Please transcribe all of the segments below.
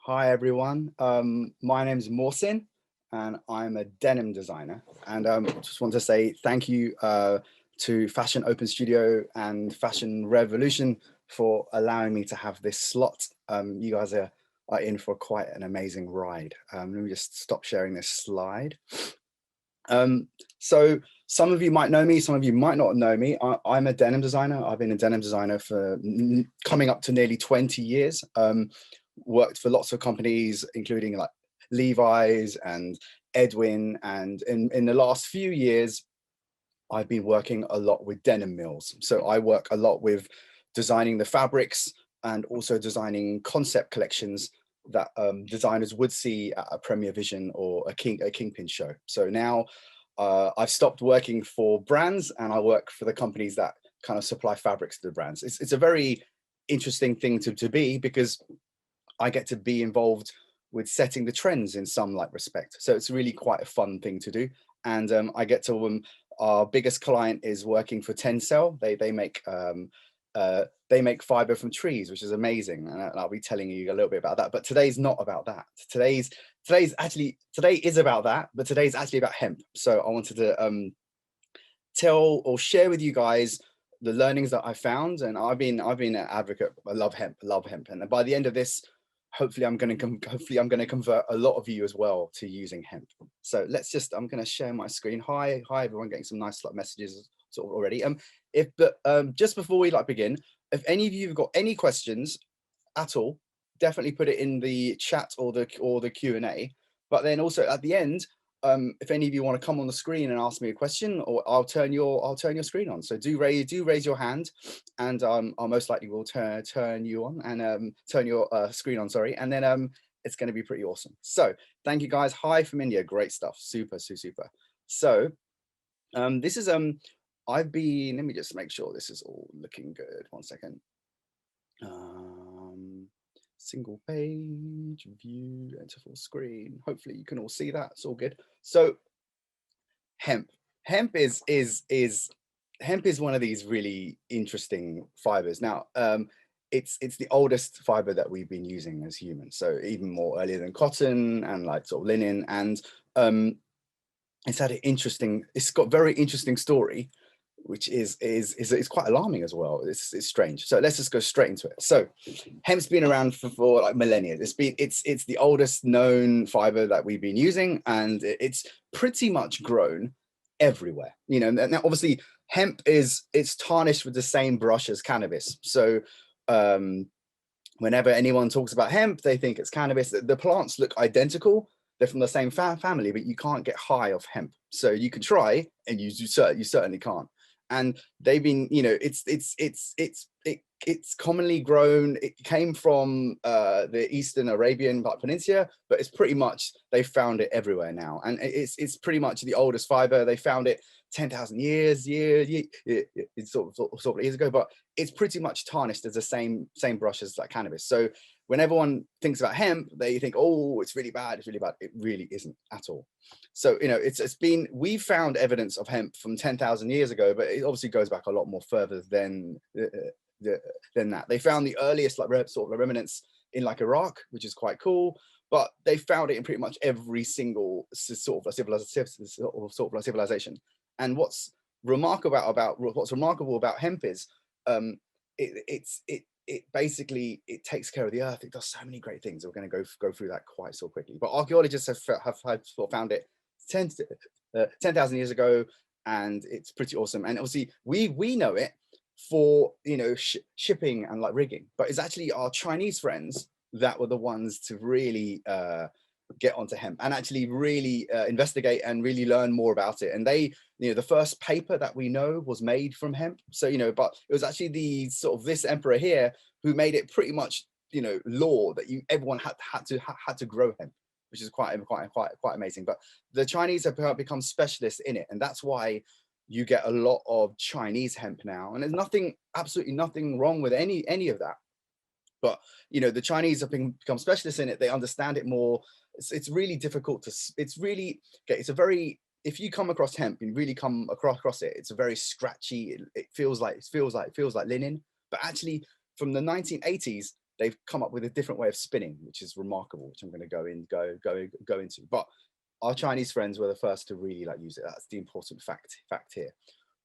Hi everyone, my name is Mohsin and I'm a denim designer, and just want to say thank you to Fashion Open Studio and Fashion Revolution for allowing me to have this slot. You guys are in for quite an amazing ride. Let me just stop sharing this slide. So some of you might know me, some of you might not know me. I'm a denim designer. I've been a denim designer for coming up to nearly 20 years. Worked for lots of companies, including like Levi's and Edwin. And in the last few years, I've been working a lot with denim mills. So I work a lot with designing the fabrics and also designing concept collections that designers would see at a Premier Vision or a Kingpin show. So now I've stopped working for brands and I work for the companies that kind of supply fabrics to the brands. It's a very interesting thing to be, because I get to be involved with setting the trends in some like respect. So it's really quite a fun thing to do. And I get to, our biggest client is working for TENCEL. They make fiber from trees, which is amazing. And I'll be telling you a little bit about that. But today's not about that. Today is about that, but today's actually about hemp. So I wanted to tell or share with you guys the learnings that I found. And I've been an advocate. I love hemp, and by the end of this, hopefully I'm going to convert a lot of you as well to using hemp. So I'm going to share my screen. Hi everyone, getting some nice like messages sort of already. Just before we begin, if any of you have got any questions at all, definitely put it in the chat or the Q&A. But then also at the end, if any of you want to come on the screen and ask me a question, or I'll turn your screen on. So do raise your hand, and I'll most likely will turn you on and turn your screen on. Sorry, and then it's going to be pretty awesome. So thank you guys. Hi from India. Great stuff. Super. So this is let me just make sure this is all looking good. 1 second. Single page, view, enter full screen. Hopefully you can all see that. It's all good. So hemp is one of these really interesting fibers. Now, it's the oldest fiber that we've been using as humans. So even more earlier than cotton and like sort of linen. And it's got very interesting story, which is quite alarming as well. It's strange. So let's just go straight into it. So hemp's been around for like millennia. It's the oldest known fiber that we've been using, and it's pretty much grown everywhere. You know, now obviously hemp it's tarnished with the same brush as cannabis. So whenever anyone talks about hemp, they think it's cannabis. The plants look identical. They're from the same family, but you can't get high off hemp. So you can try, and you certainly can't. And they've been, you know, it's commonly grown. It came from the Eastern Arabian Peninsula, but it's pretty much, they found it everywhere now. And it's pretty much the oldest fiber. They found it 10,000 years sort of years ago, but it's pretty much tarnished as the same brush as like cannabis. So when everyone thinks about hemp, they think, oh, it's really bad. It really isn't at all. So, you know, we've found evidence of hemp from 10,000 years ago, but it obviously goes back a lot more further than that. They found the earliest like sort of remnants in like Iraq, which is quite cool, but they found it in pretty much every single sort of civilization. And what's remarkable about hemp is it basically takes care of the earth. It does so many great things. We're going to go through that quite so quickly. But archaeologists have found it 10,000 years ago, and it's pretty awesome. And obviously we know it for, you know, shipping and like rigging, but it's actually our Chinese friends that were the ones to really get onto hemp and actually really investigate and really learn more about it. And they, you know, the first paper that we know was made from hemp. So, you know, but it was actually the sort of this emperor here who made it pretty much, you know, law that everyone had to grow hemp, which is quite amazing. But the Chinese have become specialists in it, and that's why you get a lot of Chinese hemp now. And there's absolutely nothing wrong with any of that. But, you know, the Chinese have become specialists in it. They understand it more. It's really difficult to, if you come across hemp, you really come across it, it's a very scratchy, it feels like linen. But actually from the 1980s, they've come up with a different way of spinning, which is remarkable, which I'm going to go into. But our Chinese friends were the first to really like use it. That's the important fact here.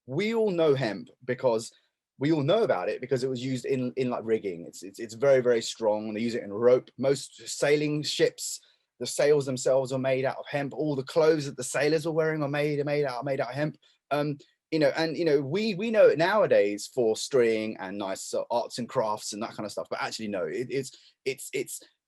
We all know hemp because we all know about it because it was used in like rigging. It's very, very strong. They use it in rope. Most sailing ships, the sails themselves are made out of hemp. All the clothes that the sailors are wearing are made out of hemp. You know, and you know, we know it nowadays for string and nice arts and crafts and that kind of stuff. But actually, no,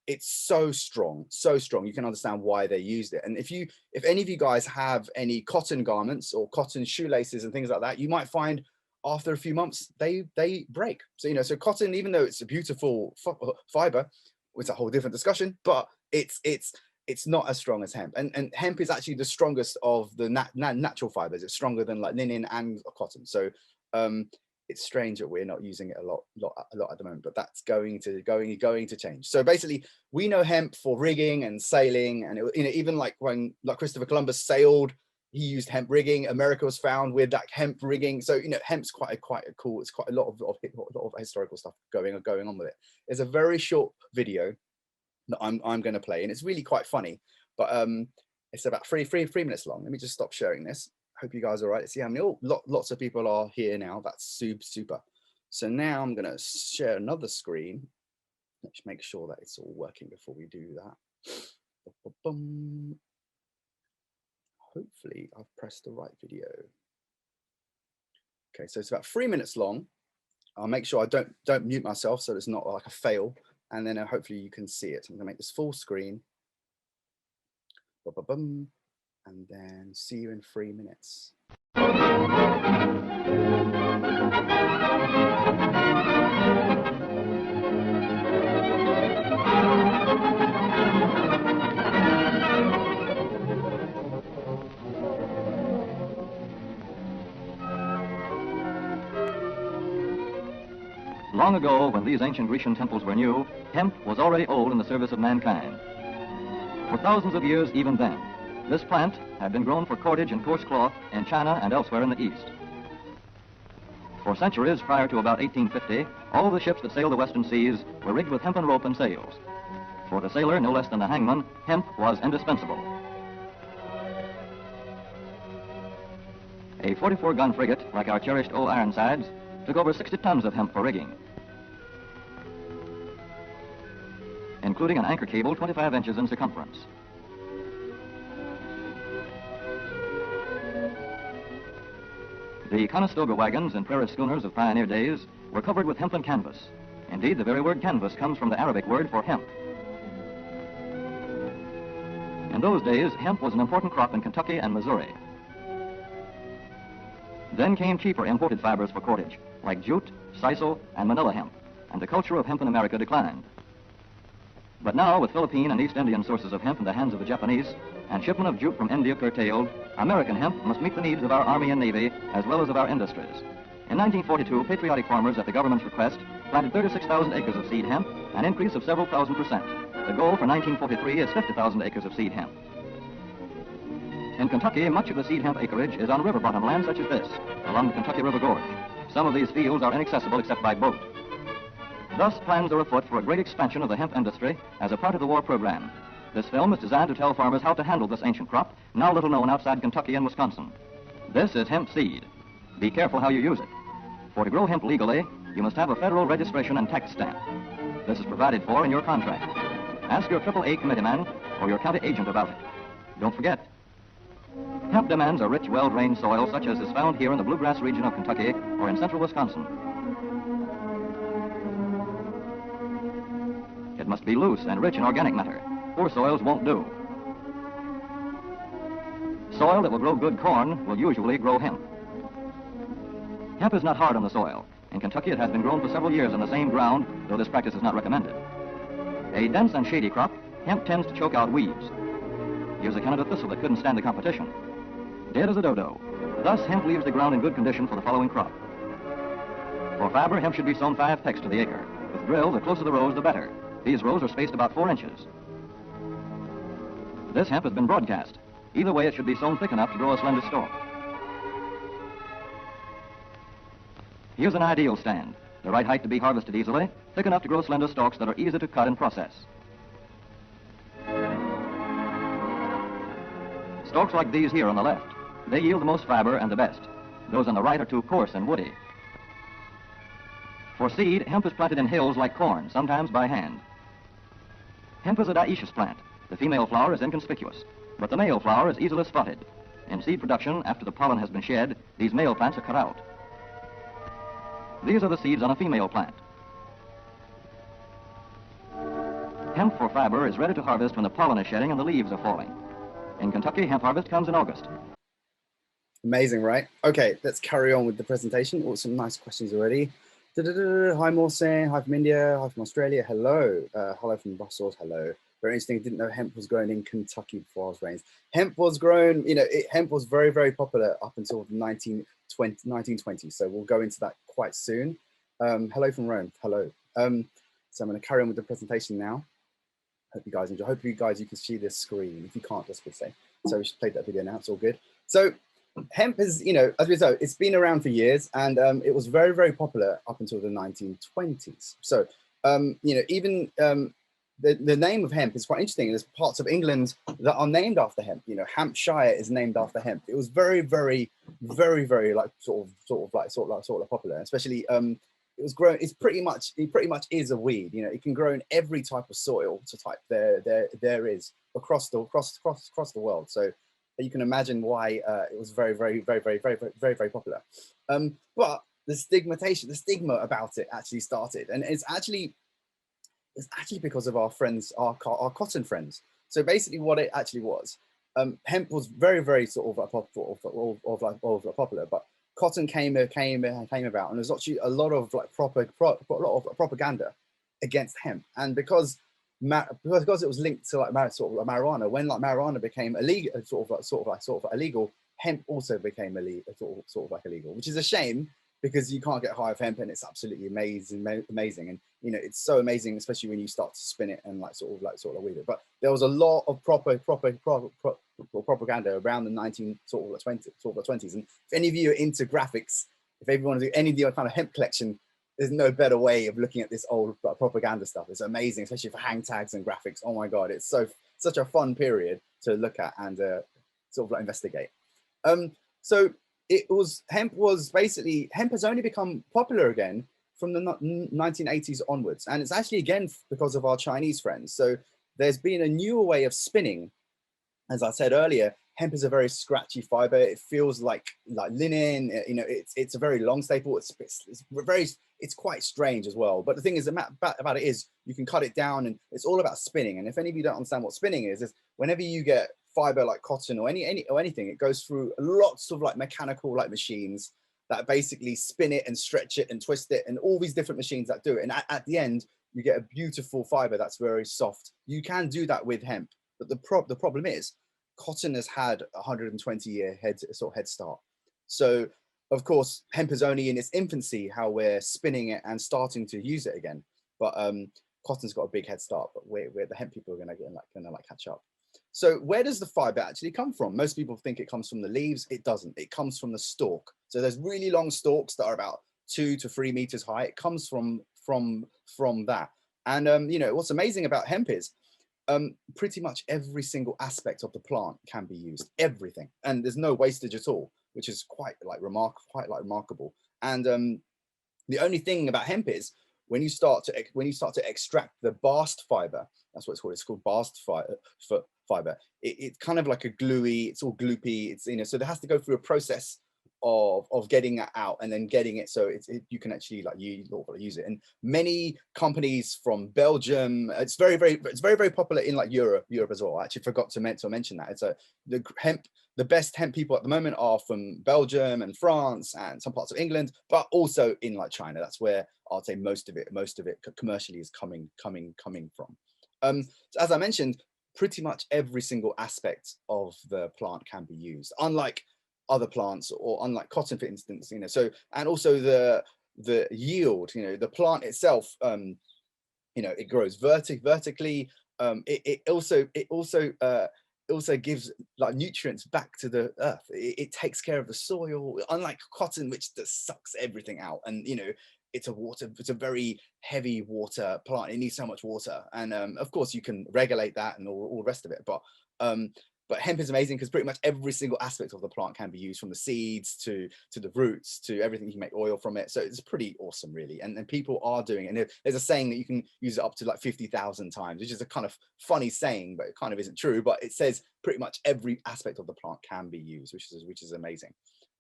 it's so strong, so strong. You can understand why they used it. And if any of you guys have any cotton garments or cotton shoelaces and things like that, you might find after a few months they break. So you know, so cotton, even though it's a beautiful fiber, it's a whole different discussion, but it's not as strong as hemp. And hemp is actually the strongest of the natural fibers. It's stronger than like linen and cotton. So it's strange that we're not using it a lot at the moment, but that's going to change. So basically, we know hemp for rigging and sailing, and you know, even like when like Christopher Columbus sailed, he used hemp rigging. America was found with that hemp rigging. So you know, hemp's quite a cool. It's quite a lot of historical stuff going on with it. There's a very short video that I'm going to play, and it's really quite funny, but it's about three minutes long. Let me just stop sharing this. Hope you guys are all right. See how many lots of people are here now. That's super. So now I'm going to share another screen. Let's make sure that it's all working before we do that. Hopefully I've pressed the right video. Okay, so it's about 3 minutes long. I'll make sure I don't mute myself so it's not like a fail, and then hopefully you can see it. I'm gonna make this full screen. And then see you in 3 minutes. Long ago, when these ancient Grecian temples were new, hemp was already old in the service of mankind. For thousands of years, even then, this plant had been grown for cordage and coarse cloth in China and elsewhere in the East. For centuries prior to about 1850, all the ships that sailed the western seas were rigged with hempen rope and sails. For the sailor, no less than the hangman, hemp was indispensable. A 44-gun frigate, like our cherished old Ironsides, took over 60 tons of hemp for rigging, including an anchor cable 25 inches in circumference. The Conestoga wagons and prairie schooners of pioneer days were covered with hempen canvas. Indeed, the very word canvas comes from the Arabic word for hemp. In those days, hemp was an important crop in Kentucky and Missouri. Then came cheaper imported fibers for cordage, like jute, sisal, and manila hemp, and the culture of hemp in America declined. But now, with Philippine and East Indian sources of hemp in the hands of the Japanese, and shipment of jute from India curtailed, American hemp must meet the needs of our Army and Navy, as well as of our industries. In 1942, patriotic farmers, at the government's request, planted 36,000 acres of seed hemp, an increase of several thousand%. The goal for 1943 is 50,000 acres of seed hemp. In Kentucky, much of the seed hemp acreage is on river bottom land such as this, along the Kentucky River Gorge. Some of these fields are inaccessible except by boat. Thus, plans are afoot for a great expansion of the hemp industry as a part of the war program. This film is designed to tell farmers how to handle this ancient crop, now little known outside Kentucky and Wisconsin. This is hemp seed. Be careful how you use it. For to grow hemp legally, you must have a federal registration and tax stamp. This is provided for in your contract. Ask your AAA committeeman or your county agent about it. Don't forget, hemp demands a rich, well-drained soil such as is found here in the bluegrass region of Kentucky or in central Wisconsin. It must be loose and rich in organic matter. Poor soils won't do. Soil that will grow good corn will usually grow hemp. Hemp is not hard on the soil. In Kentucky, it has been grown for several years on the same ground, though this practice is not recommended. A dense and shady crop, hemp tends to choke out weeds. Here's a Canada thistle that couldn't stand the competition. Dead as a dodo. Thus, hemp leaves the ground in good condition for the following crop. For fiber, hemp should be sown 5 pecks to the acre. With drill, the closer the rows, the better. These rows are spaced about 4 inches. This hemp has been broadcast. Either way, it should be sown thick enough to grow a slender stalk. Here's an ideal stand. the right height to be harvested easily, thick enough to grow slender stalks that are easy to cut and process. Stalks like these here on the left, they yield the most fiber and the best. Those on the right are too coarse and woody. For seed, hemp is planted in hills like corn, sometimes by hand. Hemp is a dioecious plant. The female flower is inconspicuous, but the male flower is easily spotted. In seed production, after the pollen has been shed, these male plants are cut out. These are the seeds on a female plant. Hemp for fiber is ready to harvest when the pollen is shedding and the leaves are falling. In Kentucky, hemp harvest comes in August. Amazing, right? Okay, let's carry on with the presentation. Oh, some nice questions already. Hi, Mohsin. Hi from India. Hi from Australia. Hello. Hello from Brussels. Hello. Very interesting. I didn't know hemp was grown in Kentucky before I was raised. Hemp was grown, you know, hemp was very, very popular up until the 1920s. So we'll go into that quite soon. Hello from Rome. Hello. So I'm going to carry on with the presentation now. Hope you guys enjoy. Hope you guys, you can see this screen. If you can't, just would say. So we should play that video now. It's all good. So hemp is, you know, as we know, it's been around for years, and it was very, very popular up until the 1920s. So, you know, even the name of hemp is quite interesting. There's parts of England that are named after hemp. You know, Hampshire is named after hemp. It was very, very, very, very like sort of popular, especially. It was grown. It pretty much is a weed. You know, it can grow in every type of soil to type there is across the world. So you can imagine why it was very, very, very, very, very, very, very popular. But the stigma about it actually started, and it's actually because of our friends, our cotton friends. So basically, what it actually was, hemp was very, very sort of popular, but cotton came about, and there's actually a lot of like propaganda against hemp, and because it was linked to like marijuana. When like marijuana became illegal, sort of illegal, hemp also became illegal, sort of like illegal, which is a shame because you can't get high of hemp, and it's absolutely amazing, and you know it's so amazing, especially when you start to spin it and like sort of weed it. But there was a lot of propaganda around the 20s, and if any of you are into graphics, if everyone want to do any of the kind of hemp collection, there's no better way of looking at this old propaganda stuff. It's amazing, especially for hang tags and graphics. Oh my god, it's such a fun period to look at and sort of like investigate. So hemp has only become popular again from the 1980s onwards, and it's actually again because of our Chinese friends. So there's been a newer way of spinning. As I said earlier, hemp is a very scratchy fiber. It feels like linen. You know, it's a very long staple. It's quite strange as well. But the thing is about it is you can cut it down, and it's all about spinning. And if any of you don't understand what spinning is whenever you get fiber like cotton or anything, it goes through lots of like mechanical like machines that basically spin it and stretch it and twist it, and all these different machines that do it. And at the end, you get a beautiful fiber that's very soft. You can do that with hemp, but the problem is cotton has had a 120-year head start. So of course, hemp is only in its infancy how we're spinning it and starting to use it again. But cotton's got a big head start, but we're the hemp people are gonna catch up. So where does the fiber actually come from? Most people think it comes from the leaves. It doesn't. It comes from the stalk. So there's really long stalks that are about 2 to 3 meters high. It comes from that. And you know what's amazing about hemp is pretty much every single aspect of the plant can be used. Everything, and there's no wastage at all, which is quite remarkable. And the only thing about hemp is when you start to extract the bast fiber, that's what it's called. It's called bast fiber. It's kind of like a gluey. It's all gloopy. It's, you know, so there has to go through a process of getting it out and then getting it so you can actually like use it. And many companies from Belgium, it's very popular in like Europe as well. I actually forgot to mention that. It's the best hemp people at the moment are from Belgium and France and some parts of England, but also in like China. That's where I'll say most of it commercially is coming from. So as I mentioned, pretty much every single aspect of the plant can be used, unlike other plants or unlike cotton, for instance. You know, so, and also the yield, you know, the plant itself, you know, it grows vertically. It also also gives like nutrients back to the earth. It takes care of the soil, unlike cotton, which just sucks everything out. And you know, it's a very heavy water plant. It needs so much water, and of course you can regulate that and all the rest of it. But hemp is amazing because pretty much every single aspect of the plant can be used, from the seeds to the roots to everything. You can make oil from it, so it's pretty awesome, really. And people are doing it. And there's a saying that you can use it up to like 50,000 times, which is a kind of funny saying, but it kind of isn't true. But it says pretty much every aspect of the plant can be used, which is amazing.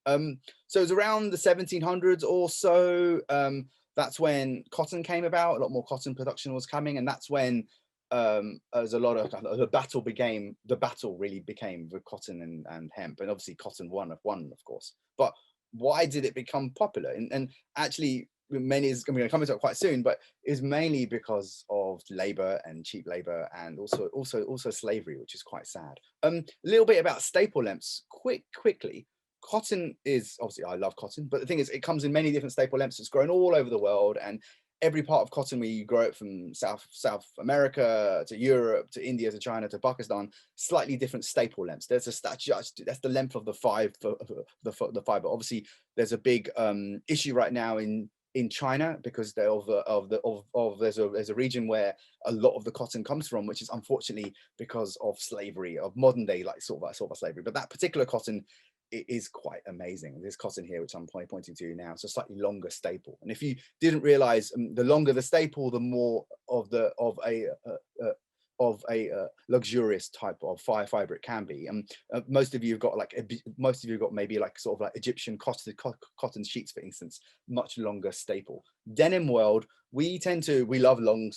So it's around the 1700s or so. That's when cotton came about. A lot more cotton production was coming, and that's when as a lot of the battle really became with cotton and hemp, and obviously cotton won of course. But why did it become popular? And actually, many is going to come into it quite soon, but is mainly because of labor and cheap labor, and also slavery, which is quite sad. A little bit about staple lengths quickly. Cotton is obviously, I love cotton, but the thing is, it comes in many different staple lengths. It's grown all over the world, and every part of cotton, we grow it from South America to Europe to India to China to Pakistan, slightly different staple lengths. There's a that's the length of the fiber. Obviously, there's a big issue right now in China because there's a region where a lot of the cotton comes from, which is unfortunately because of slavery, of modern day like sort of slavery. But that particular cotton, it is quite amazing. This cotton here, which I'm pointing to now, it's a slightly longer staple. And if you didn't realize, the longer the staple, the more of a luxurious type of fiber it can be. And most of you have got maybe like sort of like Egyptian cotton sheets, for instance, much longer staple. Denim world, we love long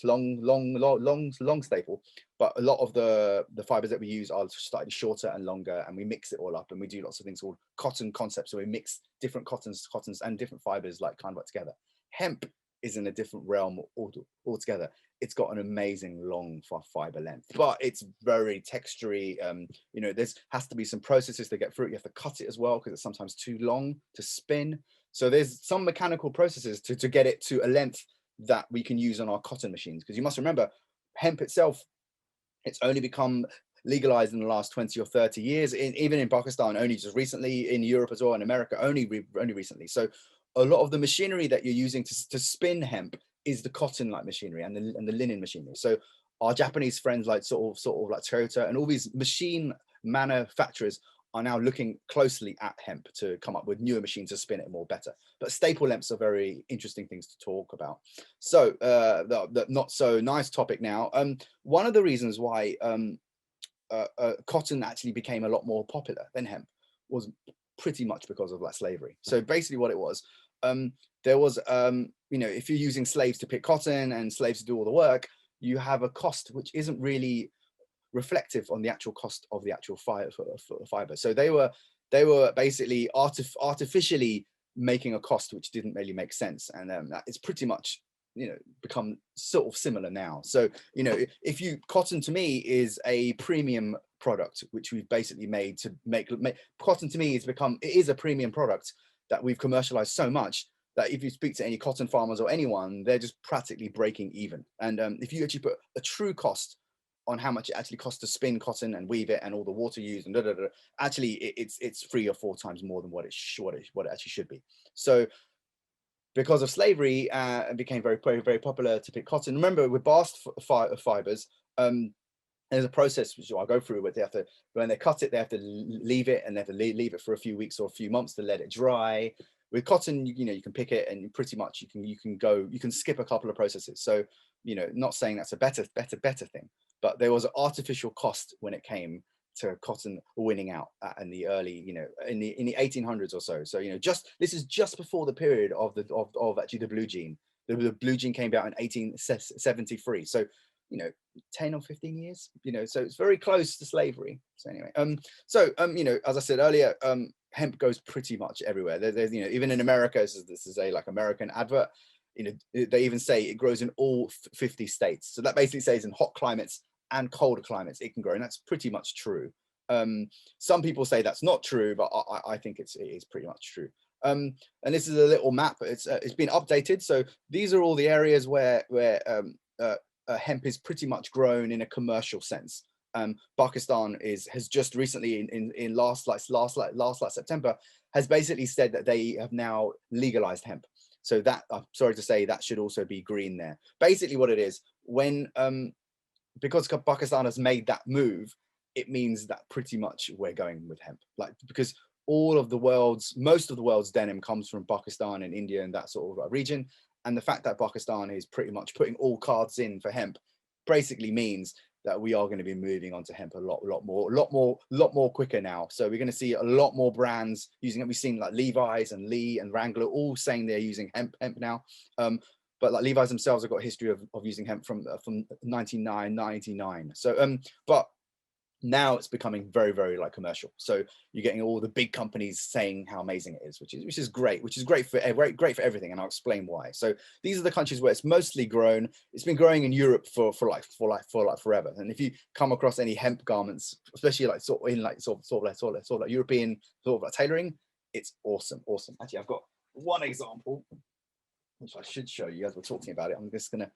staple, but a lot of the fibers that we use are slightly shorter and longer, and we mix it all up, and we do lots of things called cotton concepts. So we mix different cottons and different fibers like kind of together. Hemp is in a different realm altogether. It's got an amazing long fiber length, but it's very textury. You know, there's has to be some processes to get through it. You have to cut it as well because it's sometimes too long to spin. So there's some mechanical processes to get it to a length that we can use on our cotton machines. Because you must remember, hemp itself, it's only become legalized in the last 20 or 30 years, even in Pakistan, only just recently, in Europe as well, in America, only recently. So a lot of the machinery that you're using to spin hemp is the cotton like machinery and the linen machinery. So our Japanese friends like sort of like Toyota and all these machine manufacturers are now looking closely at hemp to come up with newer machines to spin it more better. But staple lengths are very interesting things to talk about. So the not so nice topic now. One of the reasons why cotton actually became a lot more popular than hemp was pretty much because of like slavery. So basically what it was, there was, you know, if you're using slaves to pick cotton and slaves to do all the work, you have a cost which isn't really reflective on the actual cost of the actual fiber. So they were basically artificially making a cost which didn't really make sense, and that is pretty much, you know, become sort of similar now. So, you know, if you cotton to me is a premium product which we've basically made to make cotton to me it is a premium product that we've commercialized so much that if you speak to any cotton farmers or anyone, they're just practically breaking even. And if you actually put a true cost on how much it actually costs to spin cotton and weave it and all the water used and actually it's 3 or 4 times more than what it actually should be. So because of slavery, it became very popular to pick cotton. Remember, with bast fibers, there's a process which I'll go through where they have to, when they cut it, they have to leave it, and they have to leave it for a few weeks or a few months to let it dry. With cotton, you know, you can pick it and pretty much you can skip a couple of processes. So, you know, not saying that's a better thing, but there was an artificial cost when it came to cotton winning out in the early, you know, in the 1800s or so. So, you know, this is just before the period of actually the blue jean. The blue jean came out in 1873. So, you know, 10 or 15 years, you know, so it's very close to slavery. So anyway, you know, as I said earlier, hemp goes pretty much everywhere. There's, you know, even in America, this is a like American advert, you know, they even say it grows in all 50 states. So that basically says in hot climates and colder climates it can grow, and that's pretty much true. Some people say that's not true, but I think it is pretty much true. And this is a little map. It's been updated. So these are all the areas where hemp is pretty much grown in a commercial sense. Pakistan has just recently in last September has basically said that they have now legalized hemp. So that, I'm sorry to say, that should also be green there. Basically what it is, when because Pakistan has made that move, it means that pretty much we're going with hemp, like, because most of the world's denim comes from Pakistan and India and that sort of region. And the fact that Pakistan is pretty much putting all cards in for hemp basically means that we are going to be moving on to hemp a lot more quicker now. So we're going to see a lot more brands using it. We've seen like Levi's and Lee and Wrangler all saying they're using hemp now. But like Levi's themselves have got a history of using hemp from 1999. So but now it's becoming very, very like commercial. So you're getting all the big companies saying how amazing it is, which is great for everything, and I'll explain why. So these are the countries where it's mostly grown. It's been growing in Europe for forever. And if you come across any hemp garments, especially like sort of European sort of like tailoring, it's awesome. Actually, I've got one example which I should show you as we're talking about it. I'm just gonna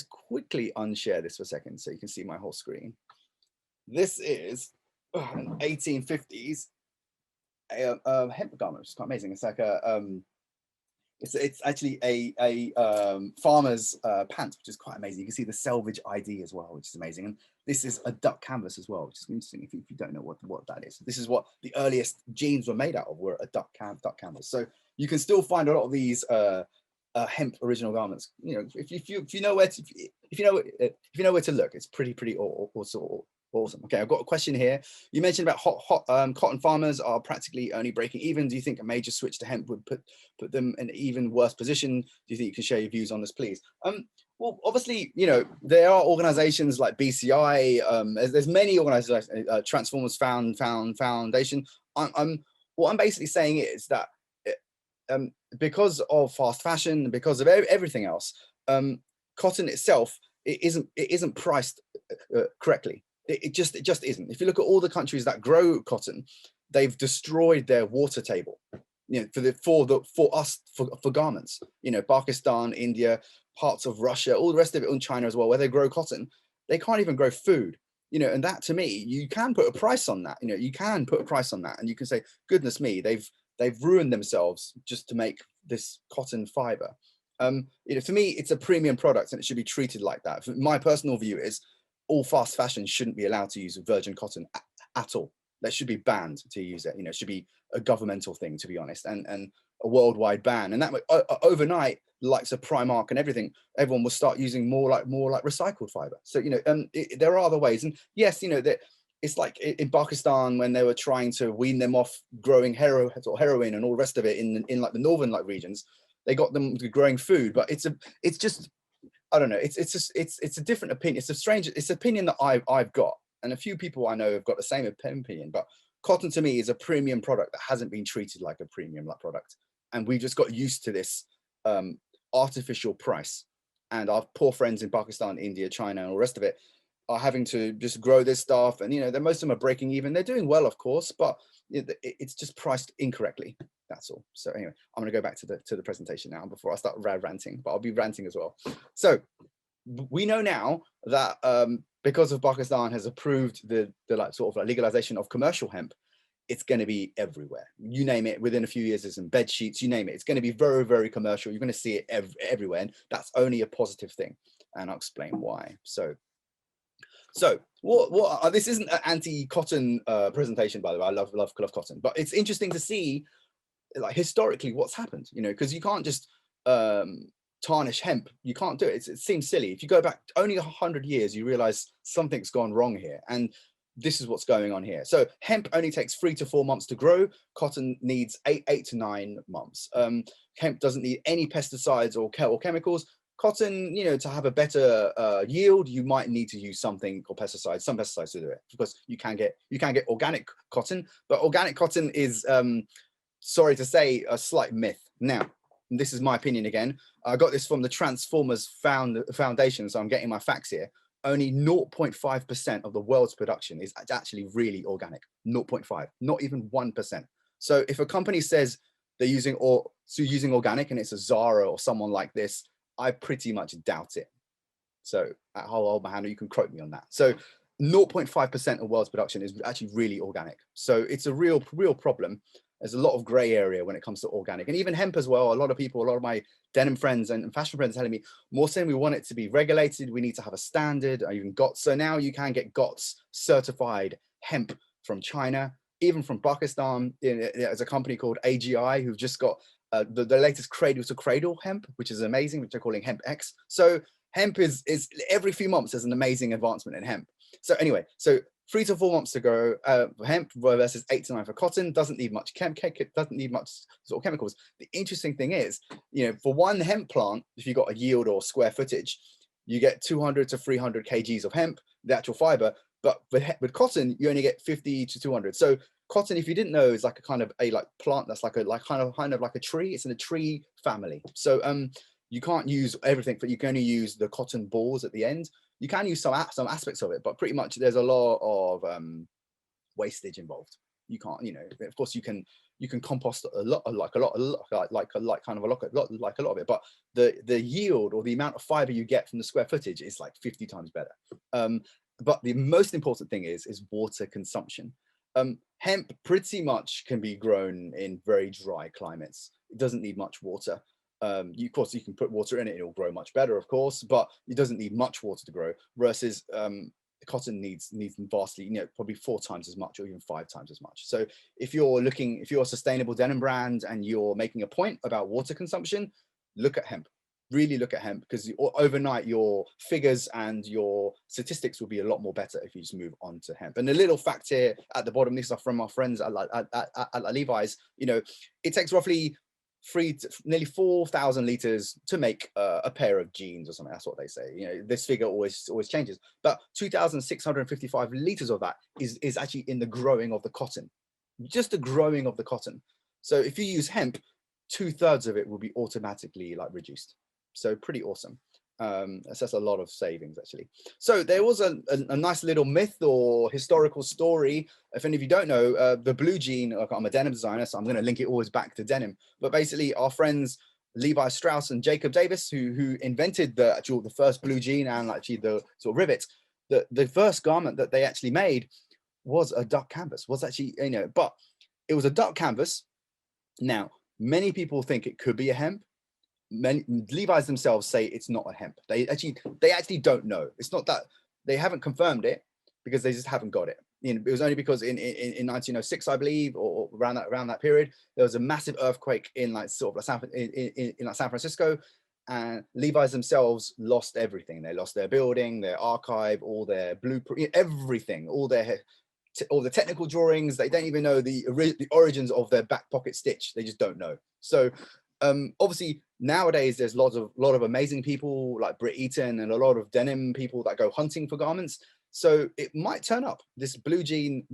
quickly unshare this for a second so you can see my whole screen. This is an 1850s hemp garment, which is quite amazing. It's like it's actually a farmer's pants, which is quite amazing. You can see the selvage ID as well, which is amazing. And this is a duck canvas as well, which is interesting if you don't know what that is. This is what the earliest jeans were made out of, were a duck canvas. So you can still find a lot of these hemp original garments. You know, if you know where to look, it's pretty awesome. Okay, I've got a question here. You mentioned about cotton farmers are practically only breaking even. Do you think a major switch to hemp would put them in an even worse position? Do you think you can share your views on this, please? Well, obviously, you know, there are organizations like BCI. There's many organizations, Transformers Foundation. What I'm basically saying is that because of fast fashion, because of everything else, cotton itself, it isn't priced correctly. It just isn't. If you look at all the countries that grow cotton, they've destroyed their water table, you know, for garments. You know, Pakistan, India, parts of Russia, all the rest of it, and China as well, where they grow cotton, they can't even grow food. You know, and that, to me, you can put a price on that. You know, you can put a price on that, and you can say, goodness me, they've ruined themselves just to make this cotton fiber. You know, for me, it's a premium product and it should be treated like that. My personal view is all fast fashion shouldn't be allowed to use virgin cotton at all. That should be banned to use it. You know, it should be a governmental thing, to be honest, and a worldwide ban. And that way, overnight, likes of Primark and everything, everyone will start using more like recycled fiber. So, you know, there are other ways. And yes, you know, that it's like in Pakistan when they were trying to wean them off growing heroin and all the rest of it in like the northern like regions, they got them growing food. But it's just, I don't know. It's a different opinion. It's an opinion that I've got, and a few people I know have got the same opinion. But cotton to me is a premium product that hasn't been treated like a premium like product, and we just got used to this artificial price. And our poor friends in Pakistan, India, China, and all the rest of it are having to just grow this stuff, and you know, most of them are breaking even. They're doing well, of course, but it's just priced incorrectly. That's all. So anyway, I'm going to go back to the presentation now before I start ranting, but I'll be ranting as well. So we know now that because of Pakistan has approved the like sort of like legalization of commercial hemp, it's going to be everywhere. You name it, within a few years, there's some bed sheets, you name it. It's going to be very, very commercial. You're going to see it everywhere, and that's only a positive thing. And I'll explain why. So what this isn't an anti-cotton presentation, by the way. I love cotton, but it's interesting to see, like, historically what's happened, you know, because you can't just tarnish hemp. You can't do it. It seems silly. If you go back only 100 years, you realize something's gone wrong here, and this is what's going on here. So hemp only takes 3 to 4 months to grow. Cotton needs 8 to 9 months. Hemp doesn't need any pesticides or chemicals. Cotton, you know, to have a better yield, you might need to use some pesticides to do it, because you can get organic cotton, but organic cotton is sorry to say, a slight myth. Now, this is my opinion again. I got this from the Transformers Foundation, so I'm getting my facts here. Only 0.5% of the world's production is actually really organic. 0.5, not even 1%. So if a company says they're using organic and it's a Zara or someone like this, I pretty much doubt it. So I'll hold my hand, you can quote me on that. So 0.5% of the world's production is actually really organic. So it's a real problem. There's a lot of gray area when it comes to organic, and even hemp as well. A lot of my denim friends and fashion friends are telling me, Mohsin, we want it to be regulated. We need to have a standard. I even got, so now you can get GOTS certified hemp from China, even from Pakistan. There's a company called AGI who've just got the latest cradle to cradle hemp, which is amazing, which they're calling Hemp X. So hemp is every few months there's an amazing advancement in hemp. So anyway, so 3 to 4 months to go for hemp versus 8 to 9 for cotton. Doesn't need much doesn't need much sort of chemicals. The interesting thing is, for one hemp plant, if you got a yield or square footage, you get 200 to 300 kgs of hemp, the actual fiber. But with cotton, you only get 50 to 200. So cotton, if you didn't know, is like a kind of a plant that's kind of like a tree. It's in a tree family. So you can't use everything, but you can only use the cotton balls at the end. You can use some aspects of it, but pretty much there's a lot of wastage involved. You can't, of course you can compost a lot of it, but the yield or the amount of fiber you get from the square footage is like 50 times better. But the most important thing is water consumption. Hemp pretty much can be grown in very dry climates. It doesn't need much water. Of course, you can put water in it, it'll grow much better, of course, but it doesn't need much water to grow, versus cotton needs vastly, probably 4 times as much or even 5 times as much. So if you're a sustainable denim brand and you're making a point about water consumption, look at hemp. Really look at hemp, because overnight your figures and your statistics will be a lot more better if you just move on to hemp. And a little fact here at the bottom, this is from our friends at Levi's, it takes roughly nearly 4,000 liters to make a pair of jeans or something. That's what they say. This figure always changes, but 2,655 liters of that is actually in the growing of the cotton, just the growing of the cotton. So if you use hemp, 2/3 of it will be automatically reduced. So pretty awesome. That's a lot of savings actually. So there was a nice little myth or historical story. If any of you don't know, the blue jean, I'm a denim designer, so I'm going to link it always back to denim. But basically our friends Levi Strauss and Jacob Davis, who invented the first blue jean and actually the sort of rivets, the first garment that they actually made was a duck canvas, was actually, but it was a duck canvas. Now, many people think it could be a hemp. Levi's themselves say it's not a hemp. They actually don't know. It's not that they haven't confirmed it, because they just haven't got it. It was only because in 1906, I believe, or around that period, there was a massive earthquake in San Francisco, and Levi's themselves lost everything. They lost their building, their archive, all their blueprint, everything, all the technical drawings. They don't even know the origins of their back pocket stitch. They just don't know. So obviously nowadays there's a lot of amazing people like Britt Eaton and a lot of denim people that go hunting for garments. So it might turn up, this blue jean,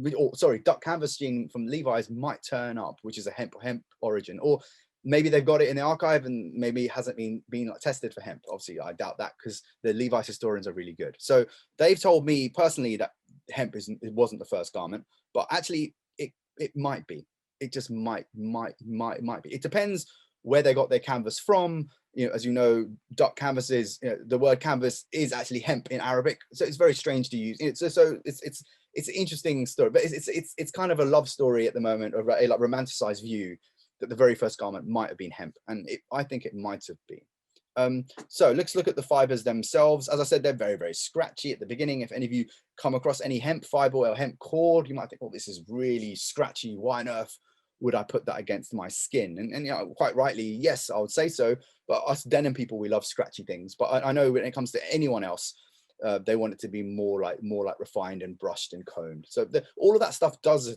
duck canvas jean from Levi's might turn up, which is a hemp origin, or maybe they've got it in the archive and maybe it hasn't been tested for hemp. Obviously I doubt that, because the Levi's historians are really good. So they've told me personally that hemp wasn't the first garment, but actually it might be. It just might be. It depends where they got their canvas from. As you know, duck canvases, the word canvas is actually hemp in Arabic, so it's very strange to use. It's an interesting story, but it's kind of a love story at the moment, of a romanticized view that the very first garment might have been hemp, and I think it might have been. So let's look at the fibers themselves. As I said, they're very, very scratchy at the beginning. If any of you come across any hemp fiber or hemp cord, you might think, oh, this is really scratchy. Why on earth would I put that against my skin? And quite rightly, yes, I would say so. But us denim people, we love scratchy things. But I know when it comes to anyone else, they want it to be more like refined and brushed and combed. So all of that stuff does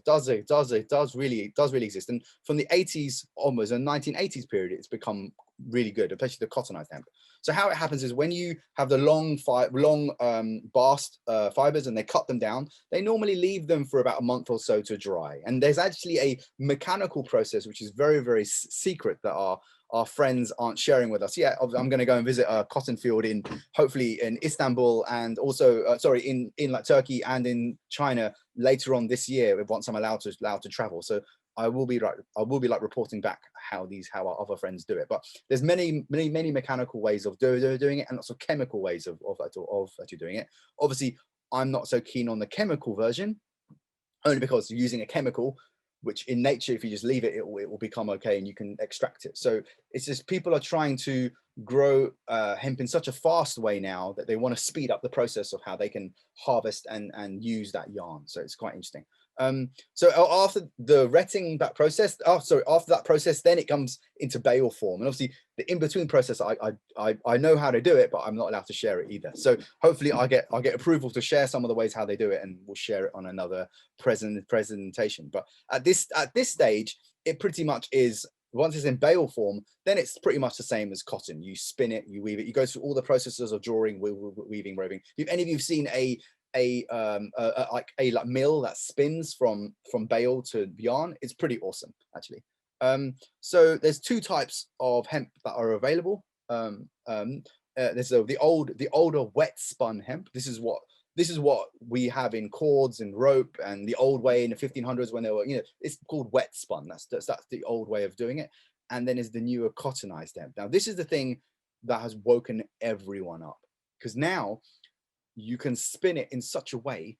really exist. And from the 80s onwards, and 1980s period, it's become really good, especially the cottonized hemp. So how it happens is when you have the long bast fibers and they cut them down, they normally leave them for about a month or so to dry. And there's actually a mechanical process which is very, very secret that our friends aren't sharing with us yet. I'm going to go and visit a cotton field hopefully in Istanbul, and also in Turkey and in China later on this year, once I'm allowed to travel. So I will be reporting back how our other friends do it. But there's many mechanical ways of doing it, and lots of chemical ways of actually doing it. Obviously, I'm not so keen on the chemical version, only because you're using a chemical, which in nature, if you just leave it, it will become okay and you can extract it. So it's just people are trying to grow hemp in such a fast way now that they want to speed up the process of how they can harvest and use that yarn. So it's quite interesting. So after the retting that process, after that process, then it comes into bale form. And obviously the in-between process, I know how to do it, but I'm not allowed to share it either. So hopefully I get approval to share some of the ways how they do it, and we'll share it on another presentation. But at this stage, it pretty much is, once it's in bale form, then it's pretty much the same as cotton. You spin it, you weave it, you go through all the processes of drawing, weaving, roving. If any of you've seen a mill that spins from bale to yarn, it's pretty awesome actually. So there's two types of hemp that are available. There's the older wet spun hemp. This is what we have in cords and rope, and the old way in the 1500s when they were, it's called wet spun. That's the old way of doing it. And then is the newer cottonized hemp. Now this is the thing that has woken everyone up, because now you can spin it in such a way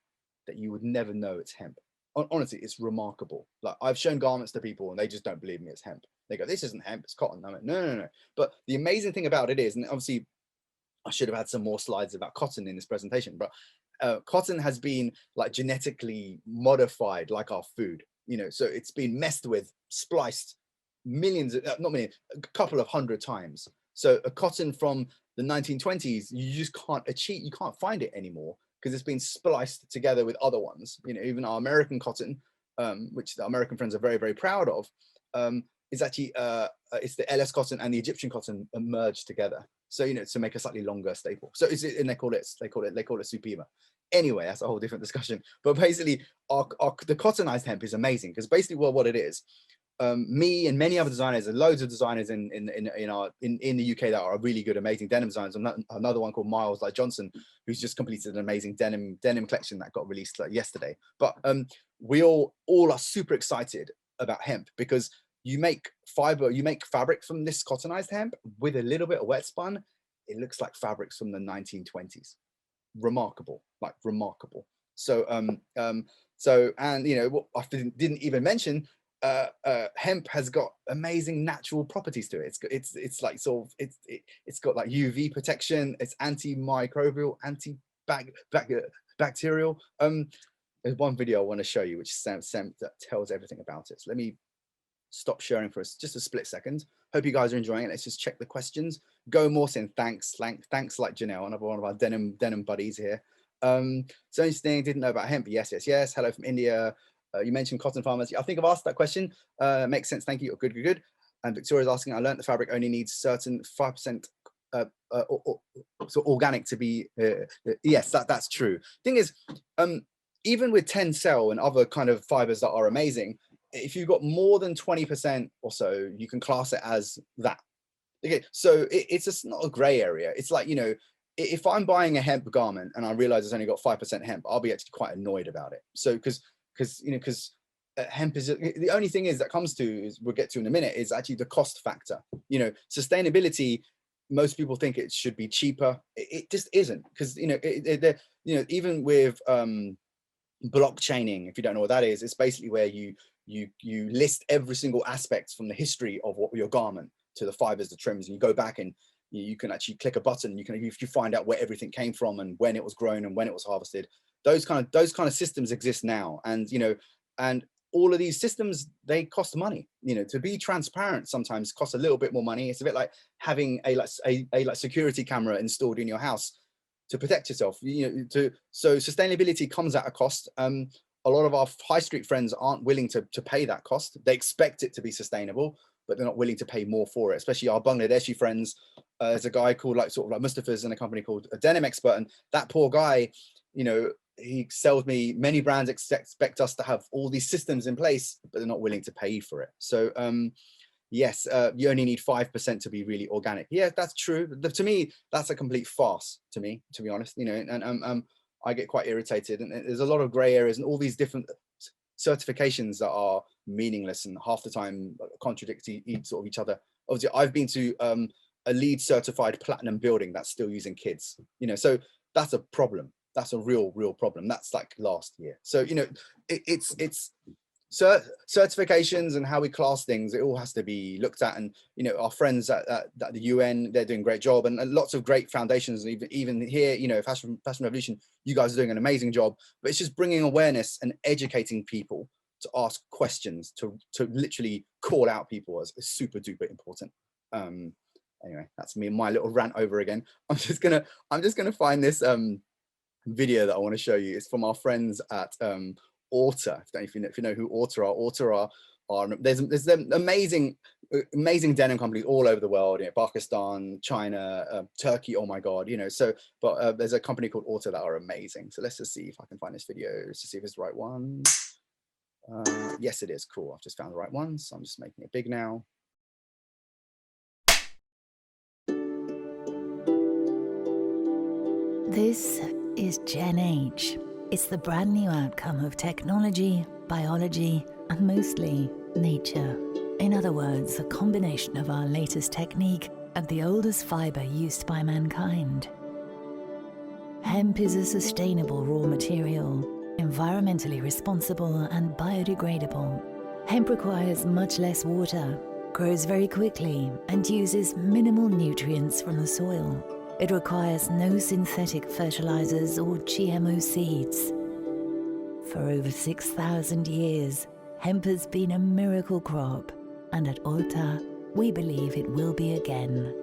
that you would never know it's hemp. Honestly, it's remarkable. Like, I've shown garments to people and they just don't believe me it's hemp. They go, this isn't hemp, it's cotton. I'm like, no. But the amazing thing about it is, and obviously I should have had some more slides about cotton in this presentation, but cotton has been like genetically modified like our food, so it's been messed with, spliced millions, not millions, a couple of hundred times. So a cotton from the 1920s, you just can't achieve, you can't find it anymore, because it's been spliced together with other ones. Even our American cotton, which the American friends are very, very proud of, is actually it's the LS cotton and the Egyptian cotton merged together. So to make a slightly longer staple. So and they call it Supima. Anyway, that's a whole different discussion. But basically, the cottonized hemp is amazing, because basically what it is. Me and many other designers, and loads of designers in the UK that are really good, amazing denim designers. Another one called Miles Johnson, who's just completed an amazing denim collection that got released yesterday. But we all are super excited about hemp, because you make fabric from this cottonized hemp with a little bit of wet spun. It looks like fabrics from the 1920s. Remarkable, like remarkable. So and what I didn't even mention, hemp has got amazing natural properties to it. It's like sort of it's got like UV protection. It's antimicrobial, antibacterial. There's one video I want to show you which Sam that tells everything about it. So let me stop sharing for us just a split second. Hope you guys are enjoying it. Let's just check the questions. Go Mohsin, thanks like Janelle, another one of our denim buddies here. So interesting, didn't know about hemp. Yes. Hello from India. You mentioned cotton farmers. I think I've asked that question. Makes sense. Thank you. Good. And Victoria's asking, I learned the fabric only needs certain 5% so organic to be. Yes, that's true. Thing is, even with TENCEL and other kind of fibers that are amazing, if you've got more than 20% or so, you can class it as that. Okay, so it's just not a gray area. It's like, if I'm buying a hemp garment and I realize it's only got 5% hemp, I'll be actually quite annoyed about it. So because hemp is the only thing that comes to, is we'll get to in a minute, is actually the cost factor. Sustainability, most people think it should be cheaper. It just isn't, because even with blockchaining, if you don't know what that is, it's basically where you list every single aspect from the history of what your garment, to the fibers, the trims, and you go back and you can actually click a button. You find out where everything came from and when it was grown and when it was harvested. Those kind of systems exist now, and and all of these systems, they cost money. To be transparent sometimes costs a little bit more money. It's a bit like having a security camera installed in your house to protect yourself. So sustainability comes at a cost. A lot of our high street friends aren't willing to pay that cost. They expect it to be sustainable, but they're not willing to pay more for it. Especially our Bangladeshi friends. There's a guy called Mustafa's in a company called a Denim Expert, and that poor guy, he sells me, many brands expect us to have all these systems in place, but they're not willing to pay for it. So yes, you only need 5% to be really organic. Yeah, that's true. To me, that's a complete farce, to be honest. And I get quite irritated, and there's a lot of gray areas and all these different certifications that are meaningless and half the time contradict each other. Obviously, I've been to a LEED certified platinum building that's still using kids, so that's a problem. That's a real problem. That's like last year. So, you know, it's certifications and how we class things, it all has to be looked at. And, you know, our friends at the UN, they're doing a great job, and lots of great foundations, even here, you know, Fashion Revolution, you guys are doing an amazing job. But it's just bringing awareness and educating people to ask questions, to literally call out people as super duper important. Anyway, that's me and my little rant over again. I'm just gonna find this video that I want to show you. It's from our friends at Orta. If you know who Orta are. Orta are there's them amazing denim companies all over the world, you know, Pakistan, China, Turkey, oh my god, you know. So but there's a company called Orta that are amazing. So let's just see if I can find this video, just to see if it's the right one. Yes, it is. Cool, I've just found the right one, so I'm just making it big now. This is Gen H. It's the brand new outcome of technology, biology, and mostly nature. In other words, a combination of our latest technique and the oldest fiber used by mankind. Hemp is a sustainable raw material, environmentally responsible and biodegradable. Hemp requires much less water, grows very quickly, and uses minimal nutrients from the soil. It requires no synthetic fertilizers or GMO seeds. For over 6,000 years, hemp has been a miracle crop, and at Orta, we believe it will be again.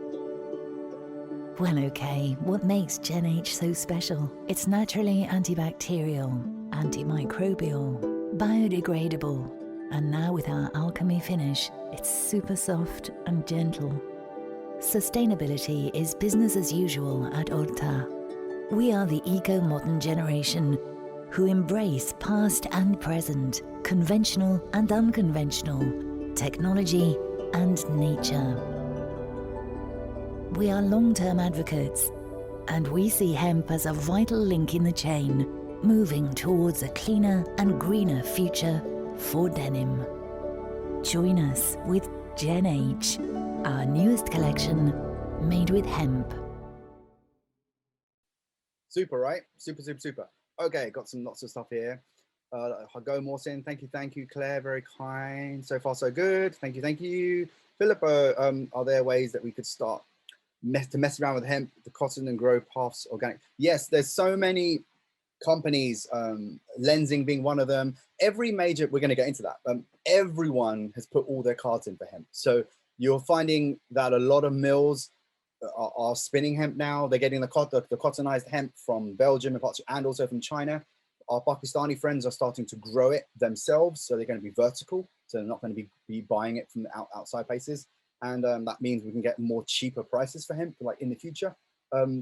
Well, okay, what makes Gen H so special? It's naturally antibacterial, antimicrobial, biodegradable, and now with our alchemy finish, it's super soft and gentle. Sustainability is business as usual at Orta. We are the eco-modern generation who embrace past and present, conventional and unconventional, technology and nature. We are long-term advocates, and we see hemp as a vital link in the chain, moving towards a cleaner and greener future for denim. Join us with Gen H, our newest collection made with hemp. Super, right? Super. Okay, got lots of stuff here. Go Mohsin, thank you. Claire, very kind. So far, so good. Thank you. Filippo, are there ways that we could start to mess around with hemp, the cotton, and grow paths organic? Yes, there's so many companies, Lensing being one of them. Every major, we're going to get into that. Everyone has put all their cards in for hemp. So you're finding that a lot of mills are spinning hemp now. They're getting the cottonized hemp from Belgium and also from China. Our Pakistani friends are starting to grow it themselves, so they're going to be vertical, so they're not going to be buying it from the outside places, and that means we can get more cheaper prices for hemp, like in the future.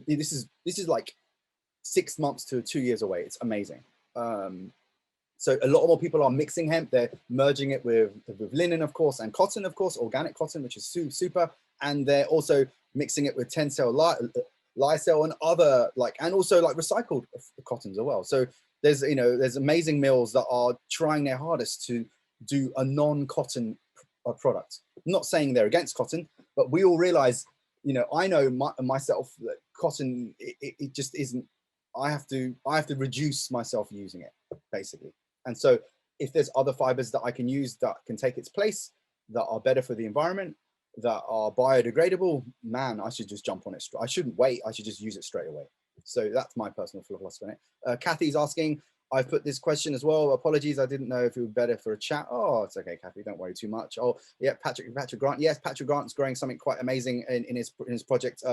This is like 6 months to 2 years away. It's amazing. So a lot more people are mixing hemp. They're merging it with linen, of course, and cotton, of course, organic cotton, which is super. And they're also mixing it with tencel, lyocell, and other and also recycled cottons as well. So there's amazing mills that are trying their hardest to do a non-cotton product. I'm not saying they're against cotton, but we all realize, I know myself that cotton, it just isn't. I have to reduce myself using it, basically. And so if there's other fibers that I can use that can take its place, that are better for the environment, that are biodegradable, man, I should just jump on it. I shouldn't wait. I should just use it straight away. So that's my personal philosophy on it. Kathy's asking, I've put this question as well. Apologies, I didn't know if it would be better for a chat. Oh, it's okay, Kathy, don't worry too much. Oh, yeah, Patrick Grant. Yes, Patrick Grant's growing something quite amazing in his project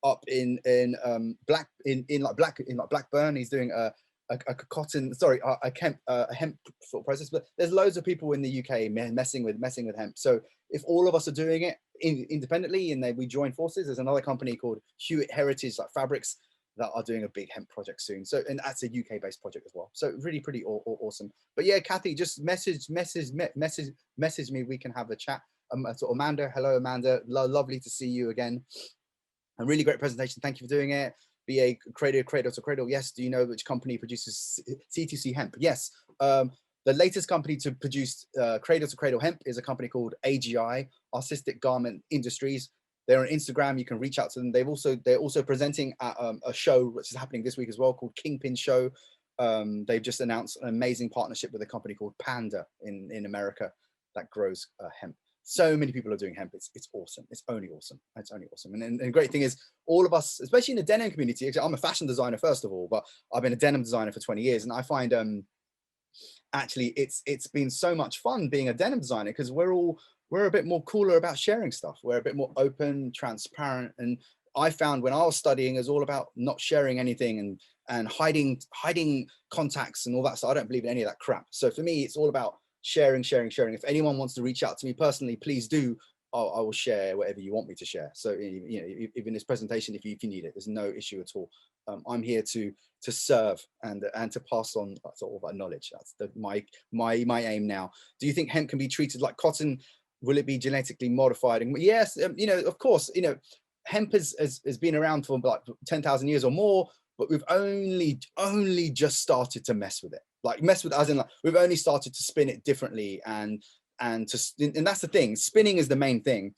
up in Blackburn. He's doing a cotton, sorry, a hemp sort of process. But there's loads of people in the UK messing with hemp. So if all of us are doing it independently and we join forces, there's another company called Hewitt Heritage Fabrics that are doing a big hemp project soon. So, and that's a UK based project as well. So really pretty awesome. But yeah, Kathy, just message me. We can have a chat. So Amanda, hello Amanda, lovely to see you again. A really great presentation. Thank you for doing it. BA cradle to cradle. Yes. Do you know which company produces C2C hemp? Yes. The latest company to produce cradle to cradle hemp is a company called AGI, Artistic Garment Industries. They're on Instagram. You can reach out to them. They're also presenting at a show which is happening this week as well, called Kingpin Show. They've just announced an amazing partnership with a company called Panda in America that grows hemp. So many people are doing hemp. It's awesome. It's only awesome. It's only awesome. And the great thing is, all of us, especially in the denim community, actually, I'm a fashion designer first of all, but I've been a denim designer for 20 years, and I find actually it's been so much fun being a denim designer, because we're a bit more cooler about sharing stuff. We're a bit more open, transparent. And I found when I was studying, it's all about not sharing anything and hiding contacts and all that. So I don't believe in any of that crap. So for me, it's all about sharing. If anyone wants to reach out to me personally, please do. I will share whatever you want me to share. So, you know, even this presentation, if you need it, there's no issue at all. I'm here to serve and to pass on sort of that knowledge. That's my aim now. Do you think hemp can be treated like cotton? Will it be genetically modified? And yes, you know, of course, you know, hemp has been around for like 10,000 years or more, but we've only just started to mess with it. Like mess with it as in, like, we've only started to spin it differently, and that's the thing. Spinning is the main thing.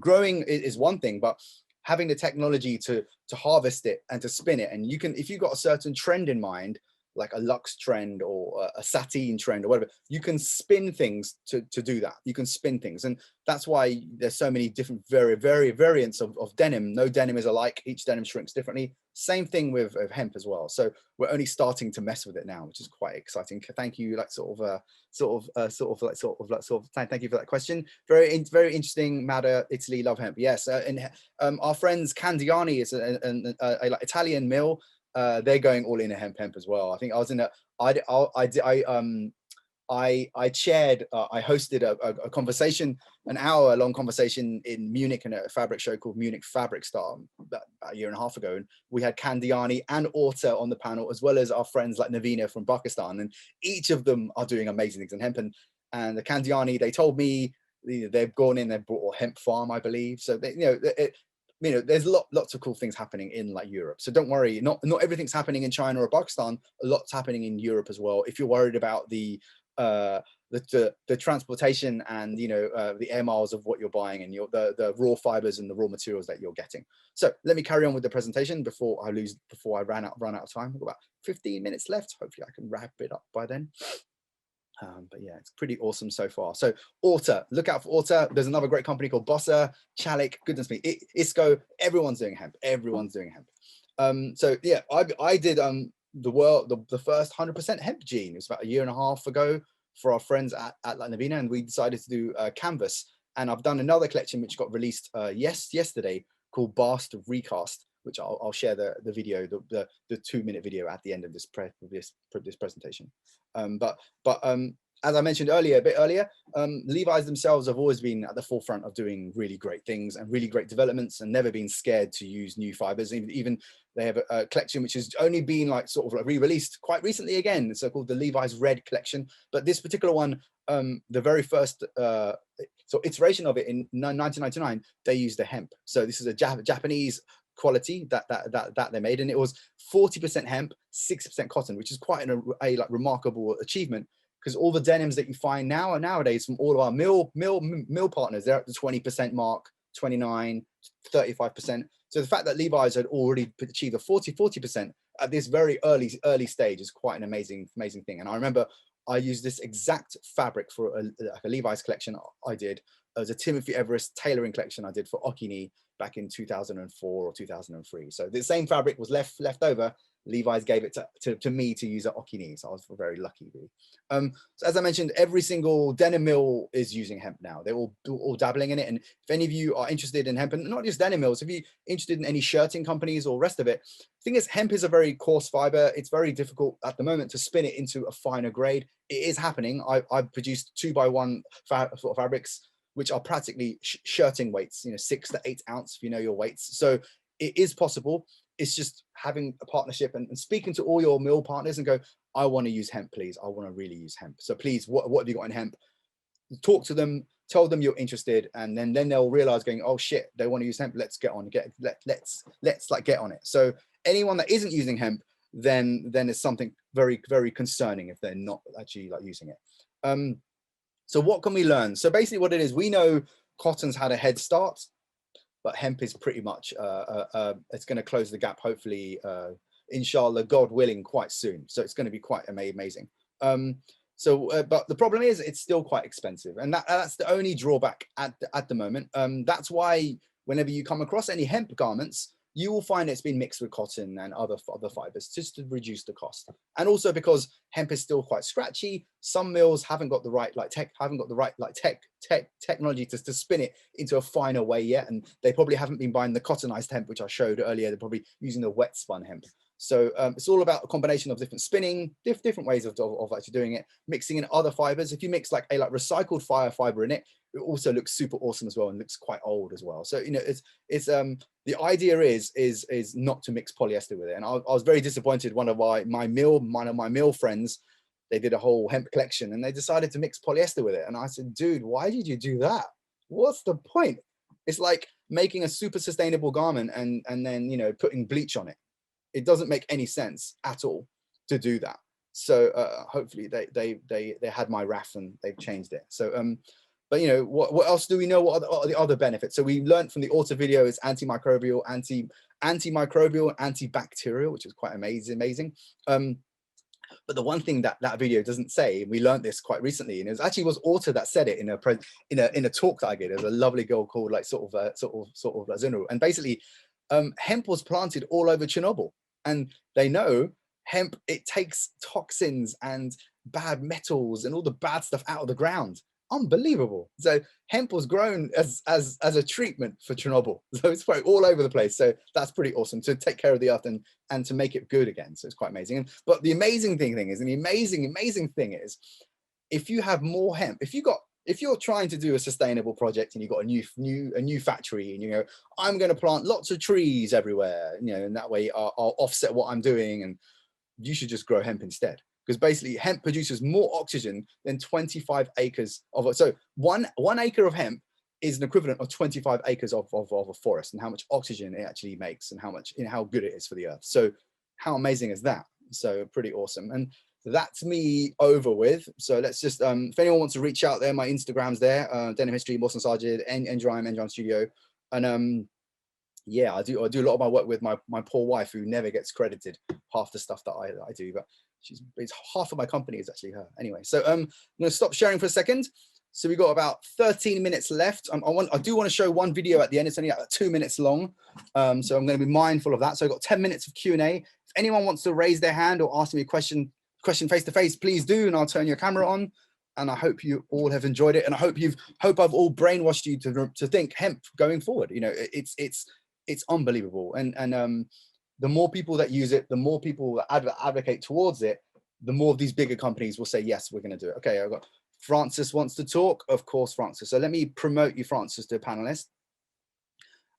Growing is one thing, but having the technology to harvest it and to spin it, and you can, if you've got a certain trend in mind, like a Lux trend or a sateen trend or whatever, you can spin things to do that. You can spin things. And that's why there's so many different variants of denim. No denim is alike. Each denim shrinks differently. Same thing with hemp as well. So we're only starting to mess with it now, which is quite exciting. Thank you. Like thank you for that question. Very interesting matter. Italy love hemp. Yes. And our friends Candiani is a like Italian mill. They're going all in a hemp as well. I think I was in I chaired, I hosted a conversation, an hour-long conversation in Munich in a fabric show called Munich Fabric Star about a year and a half ago. And we had Candiani and Orta on the panel, as well as our friends like Navina from Pakistan. And each of them are doing amazing things in hemp. And the Candiani, they told me they've gone in, they've bought a hemp farm, I believe. So, there's lots of cool things happening in like Europe. So don't worry, not everything's happening in China or Pakistan. A lot's happening in Europe as well. If you're worried about the transportation and the air miles of what you're buying and the raw fibers and the raw materials that you're getting. So let me carry on with the presentation before I run out of time. We've got about 15 minutes left. Hopefully I can wrap it up by then. But yeah, it's pretty awesome so far. So Orta, look out for Orta. There's another great company called Bossa, Chalik, goodness me, Isco, everyone's doing hemp. So yeah, I did the first 100% hemp gene. It was about a year and a half ago for our friends at La Navina, and we decided to do canvas. And I've done another collection which got released yesterday called Bast Recast, which I'll share the video, the 2-minute video at the end of this presentation. But as I mentioned a bit earlier, Levi's themselves have always been at the forefront of doing really great things and really great developments, and never been scared to use new fibers. Even they have a collection which has only been like sort of like re-released quite recently again. It's called the Levi's Red collection. But this particular one, the very first iteration of it in 1999, they used the hemp. So this is a Japanese quality that they made, and it was 40% hemp, 60% cotton, which is quite a like remarkable achievement, because all the denims that you find nowadays from all of our mill partners, they're at the 20% mark, 29, 35%. So the fact that Levi's had already achieved a 40% at this very early stage is quite an amazing thing. And I remember I used this exact fabric for a Levi's collection I did. It was a Timothy Everest tailoring collection I did for Okini back in 2004 or 2003. So the same fabric was left over. Levi's gave it to me to use at Okini. So I was very lucky, really. So as I mentioned, every single denim mill is using hemp now. They're all dabbling in it. And if any of you are interested in hemp, and not just denim mills, if you're interested in any shirting companies or rest of it, the thing is, hemp is a very coarse fiber. It's very difficult at the moment to spin it into a finer grade. It is happening. I've produced 2x1 fabrics, which are practically shirting weights, 6 to 8 ounce, if you know your weights. So it is possible. It's just having a partnership and speaking to all your mill partners and go, I want to use hemp, please. I want to really use hemp. So please, what have you got in hemp? Talk to them, tell them you're interested, and then they'll realize going, oh shit, they want to use hemp. Let's get on, let's like get on it. So anyone that isn't using hemp, then it's something very, very concerning if they're not actually like using it. So what can we learn? So basically what it is, we know cotton's had a head start, but hemp is pretty much it's going to close the gap, hopefully, inshallah, God willing, quite soon. So it's going to be quite amazing. But the problem is it's still quite expensive, and that's the only drawback at the moment. That's why whenever you come across any hemp garments, you will find it's been mixed with cotton and other fibers just to reduce the cost. And also because hemp is still quite scratchy, some mills haven't got the right technology to spin it into a finer way yet, and they probably haven't been buying the cottonized hemp, which I showed earlier. They're probably using the wet spun hemp. So it's all about a combination of different spinning, different ways of actually doing it, mixing in other fibers. If you mix like a recycled fiber in it, it also looks super awesome as well, and looks quite old as well. So, you know, it's the idea is not to mix polyester with it. And I was very disappointed. One of my mill friends, they did a whole hemp collection and they decided to mix polyester with it. And I said, dude, why did you do that? What's the point? It's like making a super sustainable garment and then, you know, putting bleach on it. It doesn't make any sense at all to do that. So hopefully they had my wrath and they've changed it. So but you know, what else do we know? What are the other benefits? So we learned from the Orta video is antimicrobial, antimicrobial, antibacterial, which is quite amazing. But the one thing that video doesn't say, and we learned this quite recently, and it was Orta that said it in a talk that I did. There's a lovely girl called like sort of Zennure, and basically hemp was planted all over Chernobyl, and they know hemp, it takes toxins and bad metals and all the bad stuff out of the ground. Unbelievable. So hemp was grown as a treatment for Chernobyl. So it's all over the place. So that's pretty awesome to take care of the earth and to make it good again. So it's quite amazing. But the amazing thing is, and the amazing thing is, if you have more hemp, if you're trying to do a sustainable project and you've got a new factory, and you know, I'm going to plant lots of trees everywhere, you know, and that way I'll offset what I'm doing, and you should just grow hemp instead. Because basically hemp produces more oxygen than 25 acres of it. So one acre of hemp is an equivalent of 25 acres of a forest, and how much oxygen it actually makes, and how much, you know, how good it is for the earth. So how amazing is that? So pretty awesome. And that's me over with. So let's just if anyone wants to reach out there, my Instagram's there, Denim History, Mohsin Sajid, Endrime Studio. And yeah, I do a lot of my work with my poor wife, who never gets credited half the stuff that I do, but it's half of my company is actually her. Anyway, so I'm going to stop sharing for a second. So we've got about 13 minutes left. I do want to show one video at the end. It's only about 2 minutes long. So I'm going to be mindful of that. So I've got 10 minutes of Q&A. If anyone wants to raise their hand or ask me a question face to face, please do, and I'll turn your camera on. And I hope you all have enjoyed it. And I hope I've all brainwashed you to think hemp going forward. You know, it's unbelievable. And the more people that use it, the more people that advocate towards it, the more of these bigger companies will say, yes, we're going to do it. Okay, I've got Francis wants to talk. Of course, Francis. So let me promote you, Francis, to a panelist.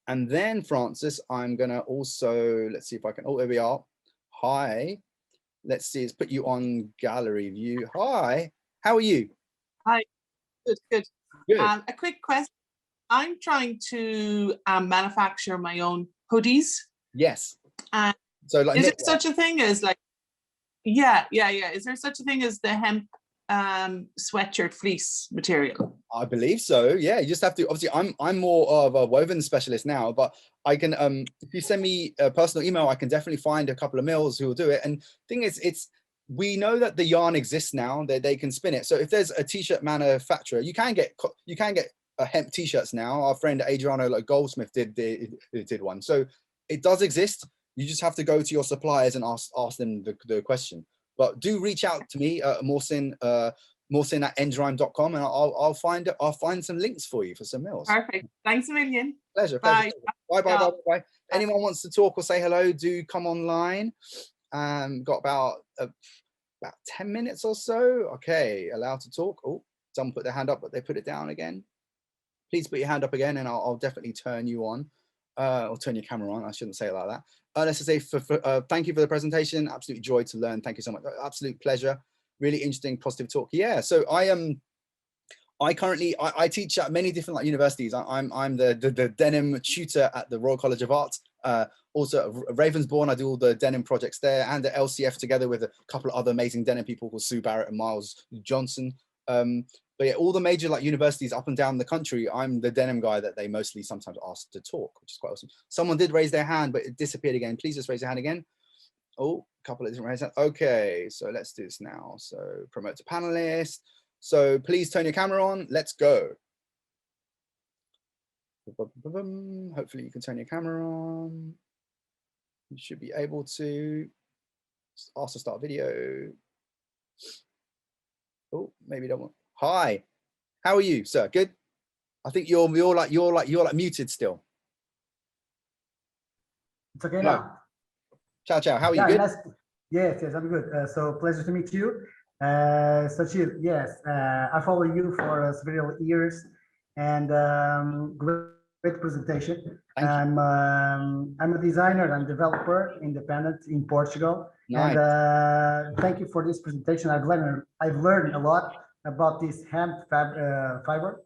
And then, Francis, I'm going to also, let's see if I can, oh, there we are. Hi. Let's see, let's put you on gallery view. Hi, how are you? Hi, good. Good. A quick question. I'm trying to manufacture my own hoodies. Yes. So like, is there such a thing as like, yeah. Is there such a thing as the hemp sweatshirt fleece material? I believe so. Yeah, you just have to. Obviously, I'm more of a woven specialist now, but I can. If you send me a personal email, I can definitely find a couple of mills who will do it. And thing is, we know that the yarn exists now. They can spin it. So if there's a t-shirt manufacturer, you can get hemp t-shirts now. Our friend Adriano Goldsmith did one. So it does exist. You just have to go to your suppliers and ask them the question. But do reach out to me, Mohsin at endrime.com, and I'll find some links for you for some mills. Perfect. Thanks a million. Pleasure. Bye. Bye. Anyone wants to talk or say hello, do come online. Got about 10 minutes or so. Okay, allowed to talk. Oh, someone put their hand up, but they put it down again. Please put your hand up again, and I'll definitely turn you on. Or turn your camera on. I shouldn't say it like that. Let's just say thank you for the presentation. Absolute joy to learn. Thank you so much. Absolute pleasure. Really interesting, positive talk. Yeah. So I currently teach at many different universities. I'm the denim tutor at the Royal College of Art. Also Ravensbourne, I do all the denim projects there, and the LCF together with a couple of other amazing denim people called Sue Barrett and Miles Johnson. But yeah, all the major like universities up and down the country, I'm the denim guy that they mostly sometimes ask to talk, which is quite awesome. Someone did raise their hand, but it disappeared again. Please just raise your hand again. Oh, a couple of different raise hands. Okay, so let's do this now. So promote to panelist. So please turn your camera on. Let's go. Hopefully you can turn your camera on. You should be able to. Also start video. Oh, maybe don't want. Hi, how are you, sir? Good. I think you're like muted still. It's okay now. Ciao, ciao. How are you? Good. Yes, I'm good. So pleasure to meet you. Sajid, yes, I follow you for several years, and great presentation. I'm a designer and developer, independent in Portugal. Nice. And thank you for this presentation. I've learned a lot about this hemp fiber.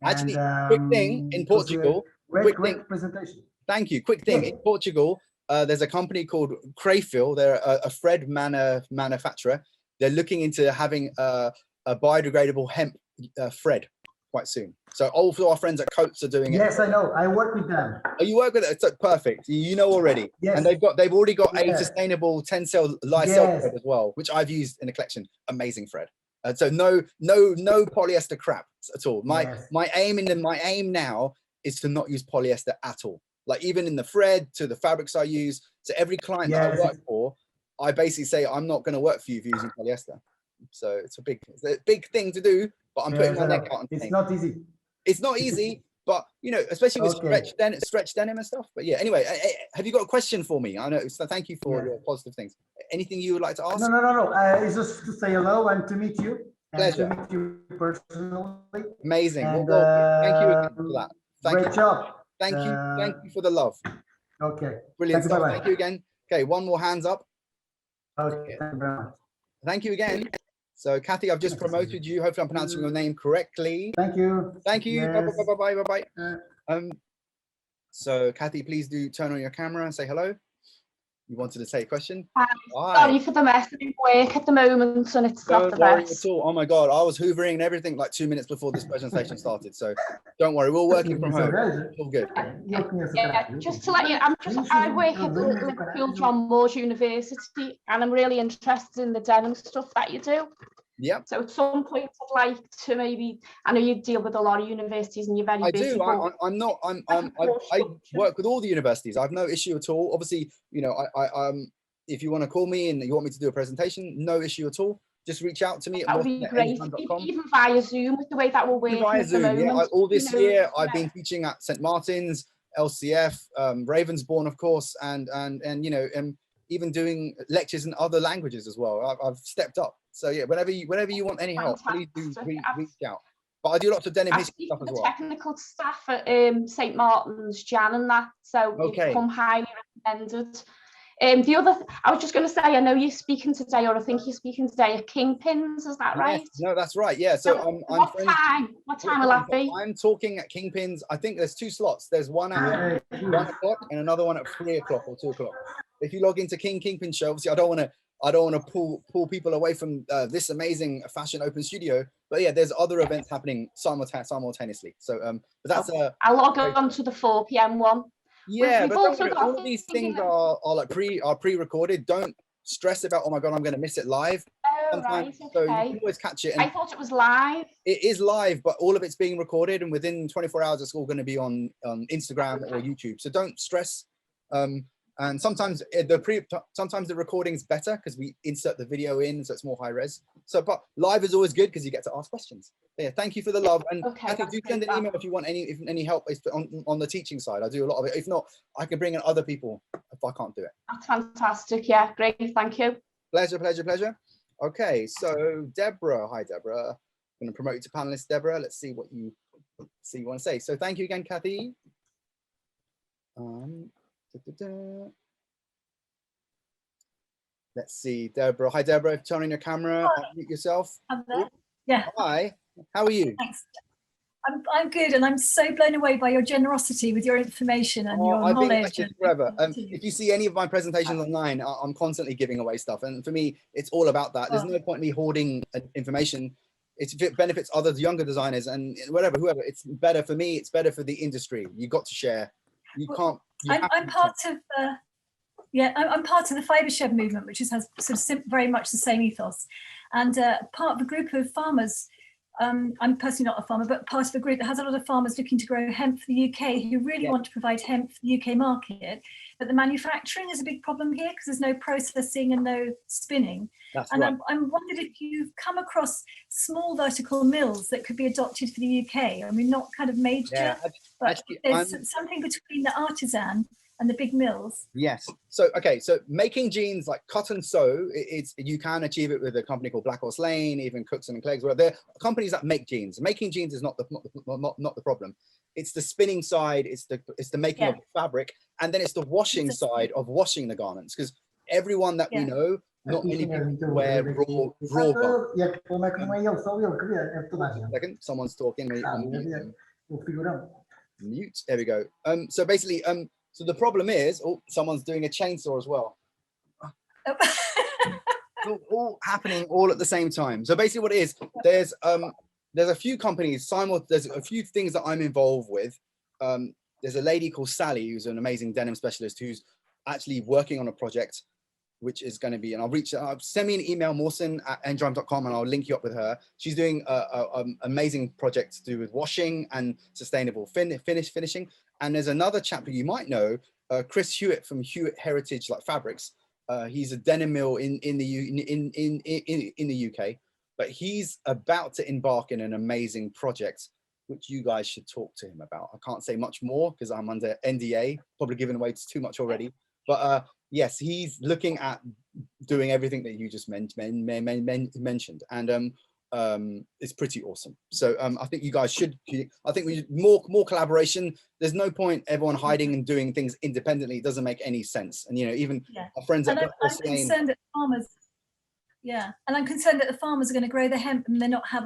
Actually, quick thing in Portugal. Great presentation. Thank you. Quick thing in Portugal. There's a company called Crayfield. They're a thread manufacturer. They're looking into having a biodegradable hemp thread quite soon. So all of our friends at Coates are doing it. Yes, I know. I work with them. Oh, you work with it? It's perfect. You know already. Yes. And they've already got a sustainable TENCEL lyocell thread as well, which I've used in a collection. Amazing thread. So no polyester crap at all. My aim now is to not use polyester at all. Like even in the thread to the fabrics I use. So every client that I work for, I basically say I'm not going to work for you if you're using polyester. So it's a big thing to do, but I'm putting my neck out. It's not easy. It's not easy, but you know, especially with stretch denim and stuff. But yeah, anyway, have you got a question for me? I know. So thank you for your positive things. Anything you would like to ask? No. It's just to say hello and to meet you. Pleasure. And to meet you personally. Amazing. And, well, thank you again for that. Great job. Thank you for the love. Okay. Brilliant stuff. Thank you again. Okay, one more hands up. Okay. Thank you very much. Thank you again. So Kathy, I've just promoted you. Hopefully I'm pronouncing your name correctly. Thank you. Thank you. Yes. Bye. So Kathy, please do turn on your camera and say hello. You wanted to say a question? Sorry for the mess. I'm at work at the moment and it's not the best. At all. Oh my God, I was hoovering and everything like 2 minutes before this presentation started. So don't worry, we're working from home. All good. Yeah, just to let you, I work at Liverpool John Moores University and I'm really interested in the denim stuff that you do. Yeah. So at some point I'd like to maybe, I know you deal with a lot of universities and you're very busy. I work with all the universities. I have no issue at all. Obviously, you know, if you want to call me and you want me to do a presentation, no issue at all. Just reach out to me. That would be great. Even via Zoom with the way that we're working via Zoom, yeah. All this year I've been teaching at St. Martin's, LCF, Ravensbourne, of course, and you know, even doing lectures in other languages as well. I've stepped up. So yeah, whenever you want any help, please do reach out. But I do lots of denim history stuff as well. Technical staff at St. Martin's, Jan and that. So you've come highly recommended. The other, I was just going to say, I know you're speaking today, or I think you're speaking today at Kingpins. Is that right? No, that's right. Yeah. So what time will that be? I'm talking at Kingpins. I think there's 2 slots. There's one at 1 o'clock and another one at 3 o'clock or 2 o'clock. If you log into Kingpin show, obviously I don't want to pull people away from this amazing fashion open studio, but yeah, there's other events happening simultaneously. So but that's I'll log on to the 4 p.m. one. Yeah, but all of these things are pre-recorded. Don't stress about, oh my God, I'm going to miss it live. Oh, right, okay. So you can always catch it. And I thought it was live. It is live, but all of it's being recorded, and within 24 hours, it's all going to be on Instagram or YouTube. So don't stress. And sometimes the recording's better because we insert the video in, so it's more high res. So, but live is always good because you get to ask questions. But yeah, thank you for the love, and Kathy, do send an email if you want any help on the teaching side. I do a lot of it. If not, I can bring in other people if I can't do it. That's fantastic. Yeah, great. Thank you. Pleasure. Okay, so Deborah, hi Deborah. I'm going to promote you to panelist, Deborah. Let's see what you want to say. So thank you again, Kathy. Let's see, Deborah. Hi, Deborah. Turn on your camera. Unmute yourself. I'm there. Yeah. Hi. How are you? Thanks. I'm good, and I'm so blown away by your generosity with your information and your I've knowledge. Been like this forever. If you see any of my presentations online, I'm constantly giving away stuff, and for me, it's all about that. There's no point in me hoarding information. if it benefits other younger designers and whoever, it's better for me. It's better for the industry. You got to share. You can't. I'm part of. I'm part of the Fibre Shed movement, which has sort of very much the same ethos, and part of a group of farmers. I'm personally not a farmer, but part of a group that has a lot of farmers looking to grow hemp for the UK who really want to provide hemp for the UK market. But the manufacturing is a big problem here because there's no processing and no spinning. That's and right. I'm wondered if you've come across small vertical mills that could be adopted for the UK. I mean, not kind of major, but there's something between the artisan and the big mills. Yes. So okay. So making jeans like cotton sew, you can achieve it with a company called Black Horse Lane, even Cookson and Clegg's. Where they're companies that make jeans. Making jeans is not the problem. It's the spinning side. It's the making of the fabric, and then it's the washing side of washing the garments. Because everyone that we know, not many people wear raw garments. Second, someone's talking. Mute. There we go. So basically, so the problem is, someone's doing a chainsaw as well. all happening all at the same time. So basically what it is, there's a few companies, there's a few things that I'm involved with. There's a lady called Sally, who's an amazing denim specialist, who's actually working on a project, which is going to be, and I'll send me an email, Mohsin@endrime.com, and I'll link you up with her. She's doing an amazing project to do with washing and sustainable finishing. And there's another chap who you might know, Chris Hewitt from Hewitt Heritage Fabrics. He's a denim mill in the UK, but he's about to embark in an amazing project, which you guys should talk to him about. I can't say much more because I'm under NDA, probably giving away too much already. But yes, he's looking at doing everything that you just mentioned, and it's pretty awesome. So I think you guys should. I think we more collaboration. There's no point everyone hiding and doing things independently. It doesn't make any sense. And even our friends at I'm concerned that farmers. Yeah, and I'm concerned that the farmers are going to grow the hemp and they not have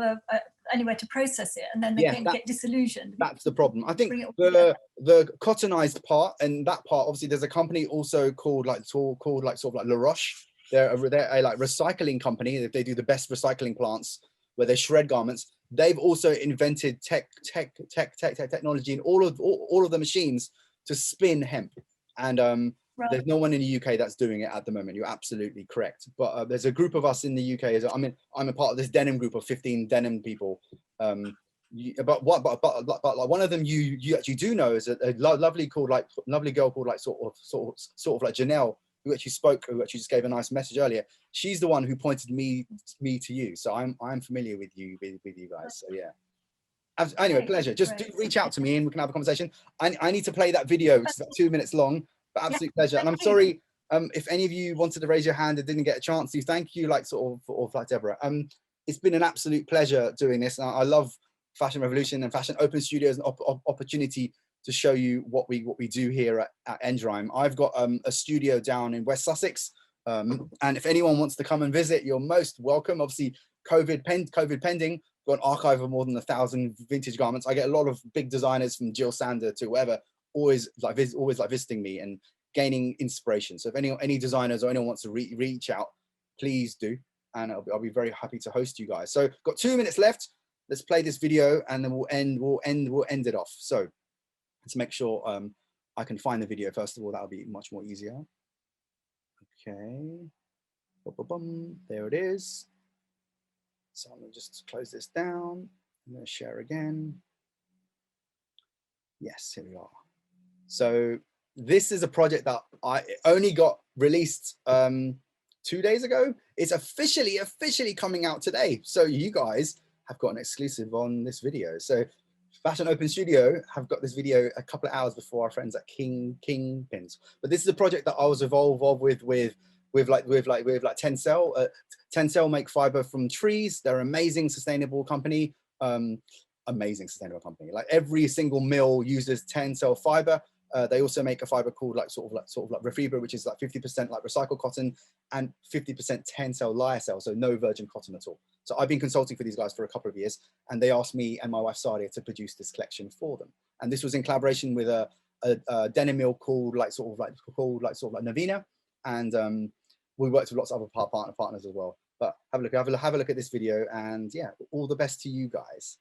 anywhere to process it, and then they're going to get disillusioned. That's the problem. I think the cottonized part, and that part, obviously, there's a company also called sort of like La Roche. They're a recycling company. They do the best recycling plants where they shred garments. They've also invented technology in all of the machines to spin hemp, and there's no one in the UK that's doing it at the moment. You're absolutely correct. But there's a group of us in the UK. I'm a part of this denim group of 15 denim people. But one of them you actually do know is a lovely girl called Janelle, who actually just gave a nice message earlier. She's the one who pointed me to you. So I'm familiar with you guys. So yeah. Anyway, pleasure. Just do reach out to me and we can have a conversation. I need to play that video, which is about 2 minutes long. But absolute pleasure. And I'm sorry if any of you wanted to raise your hand and didn't get a chance to. Thank you, like Deborah. It's been an absolute pleasure doing this. And I love Fashion Revolution and Fashion Open Studios, an opportunity to show you what we do here at Endrime. I've got a studio down in West Sussex, and if anyone wants to come and visit, you're most welcome. Obviously, COVID pending. Got an archive of more than 1,000 vintage garments. I get a lot of big designers from Jill Sander to whoever, always visiting me and gaining inspiration. So if any designers or anyone wants to reach out, please do, and I'll be very happy to host you guys. So got 2 minutes left. Let's play this video and then we'll end it off. So let's make sure I can find the video first of all. That'll be much more easier. Okay, there it is. So I'm gonna just close this down. I'm gonna share again. Yes, here we are. So this is a project that I only got released 2 days ago. It's officially coming out today. So you guys have got an exclusive on this video. So Fashion Open Studio have got this video a couple of hours before our friends at Kingpins. But this is a project that I was involved with TENCEL. TENCEL make fiber from trees. They're an amazing sustainable company. Like every single mill uses TENCEL fiber. They also make a fiber called sort of like Refiber, which is like 50% like recycled cotton and 50% TENCEL lyocell, so no virgin cotton at all. So I've been consulting for these guys for a couple of years, and they asked me and my wife Sadia to produce this collection for them. And this was in collaboration with a denim mill called Navina, and we worked with lots of other partners as well. But have a look at this video, and yeah, all the best to you guys.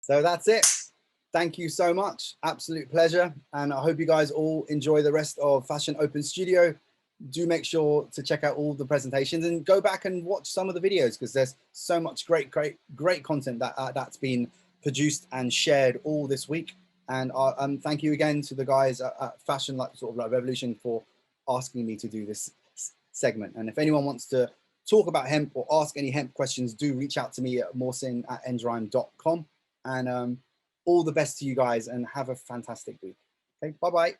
So that's it. Thank you so much. Absolute pleasure. And I hope you guys all enjoy the rest of Fashion Open Studio. Do make sure to check out all the presentations and go back and watch some of the videos, because there's so much great content that's been produced and shared all this week. And thank you again to the guys at Fashion Revolution for asking me to do this segment. And if anyone wants to talk about hemp or ask any hemp questions, do reach out to me at mohsin@endrime.com. And all the best to you guys, and have a fantastic week. Okay, bye-bye.